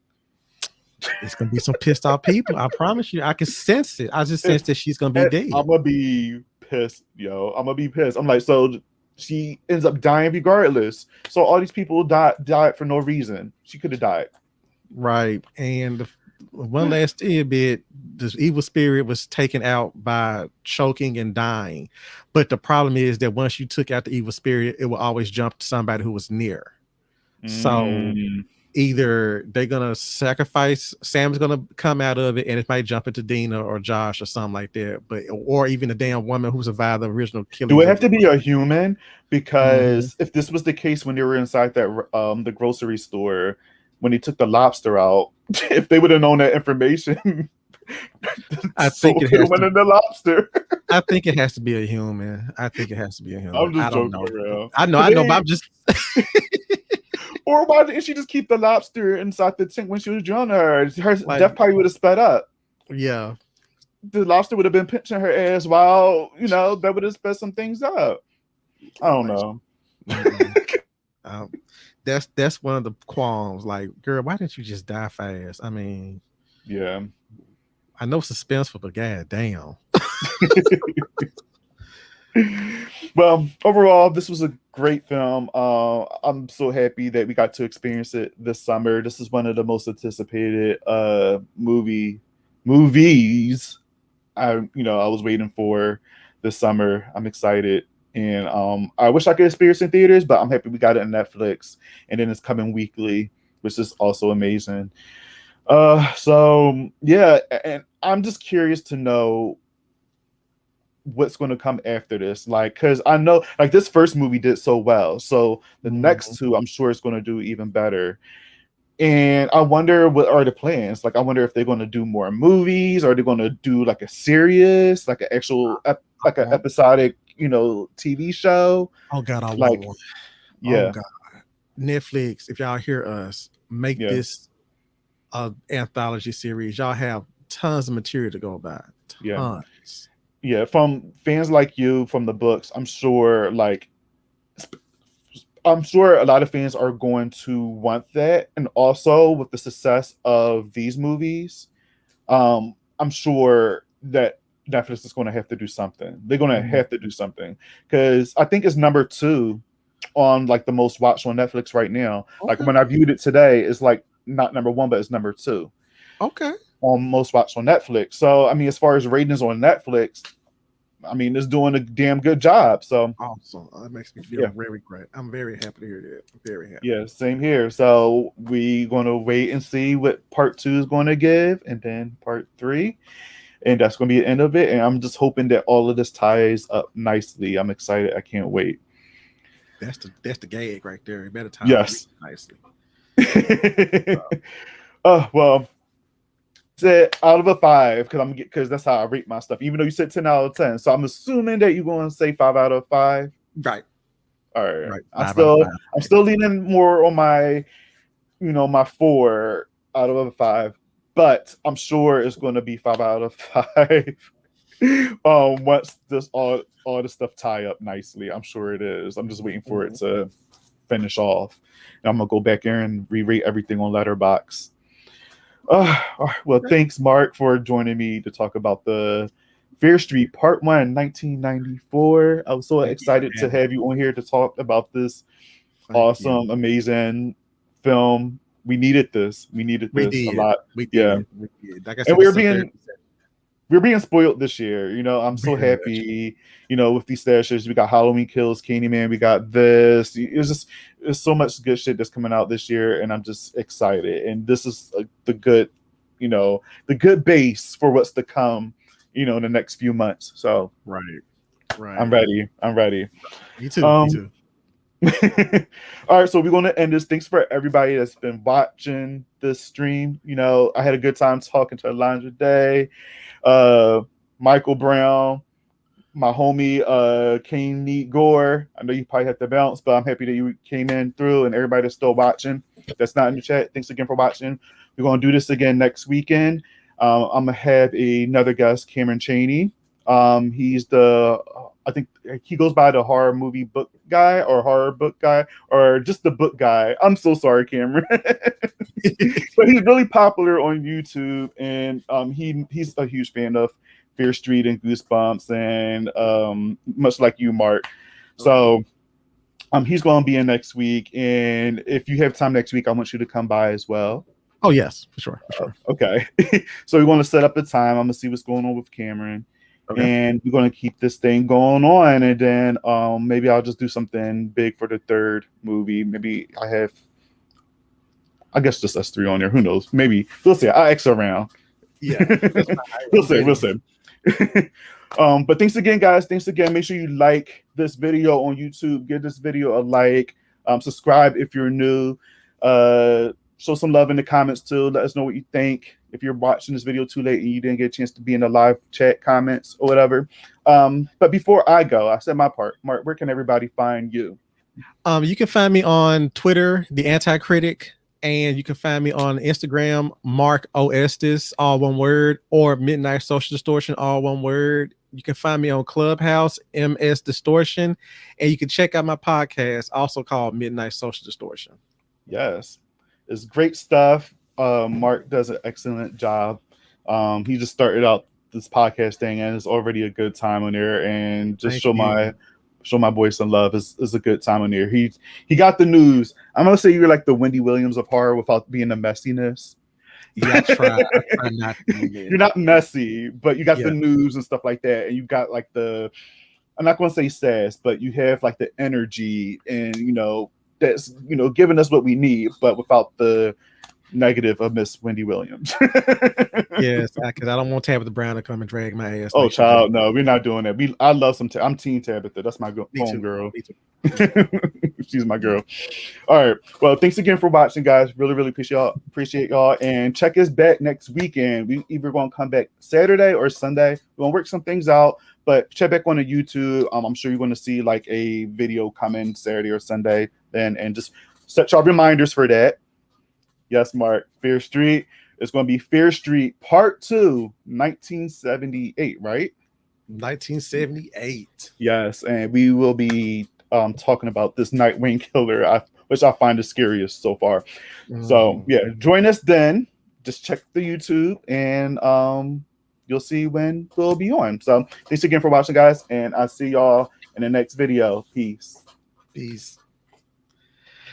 It's gonna be some pissed off people. I promise you. I can sense it. I just sense that she's gonna be dead. I'm gonna be pissed, yo. I'm gonna be pissed. I'm like, so she ends up dying regardless. So all these people died for no reason. She could have died. Right. And one last tidbit: this evil spirit was taken out by choking and dying. But the problem is that once you took out the evil spirit, it will always jump to somebody who was near. So either they're gonna sacrifice, Sam's gonna come out of it, and it might jump into Dina or Josh or something like that. But or even a damn woman who survived the original killing. Do it have to be a human? Because if this was the case when they were inside that the grocery store, when he took the lobster out, if they would have known that information, I think it has to, in the lobster. I think it has to be a human. I'm just joking around. I know, but I'm just. Or why didn't she just keep the lobster inside the tank when she was drowning her? Her death probably would have sped up. Yeah. The lobster would have been pinching her ass while, that would have sped some things up. I don't know. That's one of the qualms. Like, girl, why didn't you just die fast? I mean, yeah. I know suspenseful, but god damn. Well, overall, this was a great film. I'm so happy that we got to experience it this summer. This is one of the most anticipated movies I was waiting for this summer. I'm excited, and I wish I could experience it in theaters, but I'm happy we got it on Netflix, and then it's coming weekly, which is also amazing. So yeah, and I'm just curious to know what's going to come after this, like, because I know like this first movie did so well, so the next two I'm sure it's going to do even better. And I wonder what are the plans. Like, I wonder if they're going to do more movies, or they're going to do like a series, like an actual, like an episodic, TV show. Oh God, I want Like, one. Oh yeah, God, Netflix, if y'all hear us, make yeah, this anthology series. Y'all have tons of material to go by. yeah, Tons. yeah. From fans like you, from the books, I'm sure. Like, I'm sure a lot of fans are going to want that, and also with the success of these movies, I'm sure that Netflix is going to have to do something. They're going to have to do something, because I think it's number 2 on like the most watched on Netflix right now. Okay. Like when I viewed it today, it's like not number 1, but it's number 2 Okay. on most watched on Netflix. So I mean, as far as ratings on Netflix, I mean, it's doing a damn good job. So awesome. That makes me feel very great. I'm very happy to hear that. I'm very happy. Yeah, same here. So we gonna wait and see what part 2 is going to give, and then part 3, and that's gonna be the end of it. And I'm just hoping that all of this ties up nicely. I'm excited. I can't wait. That's the gag right there. It better tie Yes. up nicely. Oh well. Said out of a 5, because that's how I rate my stuff. Even though you said 10 out of 10, so I'm assuming that you're going to say 5 out of 5. Right. All right. Right. I'm still leaning more on my, my 4 out of a 5, but I'm sure it's going to be 5 out of 5. Once this all the stuff tie up nicely, I'm sure it is. I'm just waiting for it to finish off, and I'm gonna go back there and re-rate everything on Letterboxd. Well, thanks, Mark, for joining me to talk about the Fear Street Part 1, 1994. I was so excited to have you on here to talk about this awesome, amazing film. We needed this. We needed this a lot. We did. Yeah. We did. Like I said, and we're being spoiled this year. I'm so happy. With these stashes, we got Halloween Kills, Candyman, we got this. There's so much good shit that's coming out this year, and I'm just excited. And this is the good base for what's to come, in the next few months. So right. I'm ready. Me too. Me too. All right, so we're going to end this. Thanks for everybody that's been watching this stream. I had a good time talking to Alondra Day, Michael Brown, my homie Kane Neat Gore. I know you probably had to bounce, but I'm happy that you came in through, and everybody that's still watching that's not in the chat, thanks again for watching. We're going to do this again next weekend. I'm going to have another guest, Cameron Chaney. He's I think he goes by the horror movie book guy, or horror book guy, or just the book guy. I'm so sorry, Cameron. But he's really popular on YouTube, and he's a huge fan of Fear Street and Goosebumps, and much like you, Mark. So he's going to be in next week, and if you have time next week, I want you to come by as well. Oh yes, for sure. Okay. So we want to set up the time. I'm gonna see what's going on with Cameron. Okay. And we're going to keep this thing going on, and then maybe I'll just do something big for the 3rd movie. Maybe I guess just us 3 on there. Who knows? Maybe we'll see. I'll X around. Yeah, we'll see. But thanks again, guys. Thanks again. Make sure you like this video on YouTube. Give this video a like. Subscribe if you're new. Show some love in the comments too. Let us know what you think. If you're watching this video too late and you didn't get a chance to be in the live chat comments or whatever. But before I go, I said my part. Mark, where can everybody find you? You can find me on Twitter, The Anti-Critic, and you can find me on Instagram, Mark O. Estes, all one word, or Midnight Social Distortion, all one word. You can find me on Clubhouse, MS Distortion, and you can check out my podcast, also called Midnight Social Distortion. Yes. It's great stuff. Mark does an excellent job. He just started out this podcast thing, and it's already a good time on there. And just show my boy some love. Is a good time on there. He got the news. I'm gonna say you're like the Wendy Williams of horror without being the messiness. Yeah, I try not to be You're not messy, but you got the news and stuff like that, and you got like I'm not gonna say sass, but you have like the energy, and that's giving us what we need, but without the negative of Miss Wendy Williams. Yes, because I don't want Tabitha Brown to come and drag my ass. Oh, like she child, did. no, we're not doing that. I love some. I'm Team Tabitha. That's my Me home too. girl. Me too. She's my girl. All right. Well, thanks again for watching, guys. Really, really appreciate y'all. And check us back next weekend. We either gonna come back Saturday or Sunday. We're gonna work some things out, but check back on the YouTube. I'm sure you're gonna see like a video coming Saturday or Sunday. Then and just set y'all reminders for that. Yes, Mark. Fear Street. It's gonna be Fear Street Part 2, 1978, right? 1978. Yes, and we will be talking about this Nightwing killer, which I find the scariest so far. So yeah, join us then. Just check the YouTube, and you'll see when we'll be on. So thanks again for watching, guys, and I'll see y'all in the next video. Peace. Peace.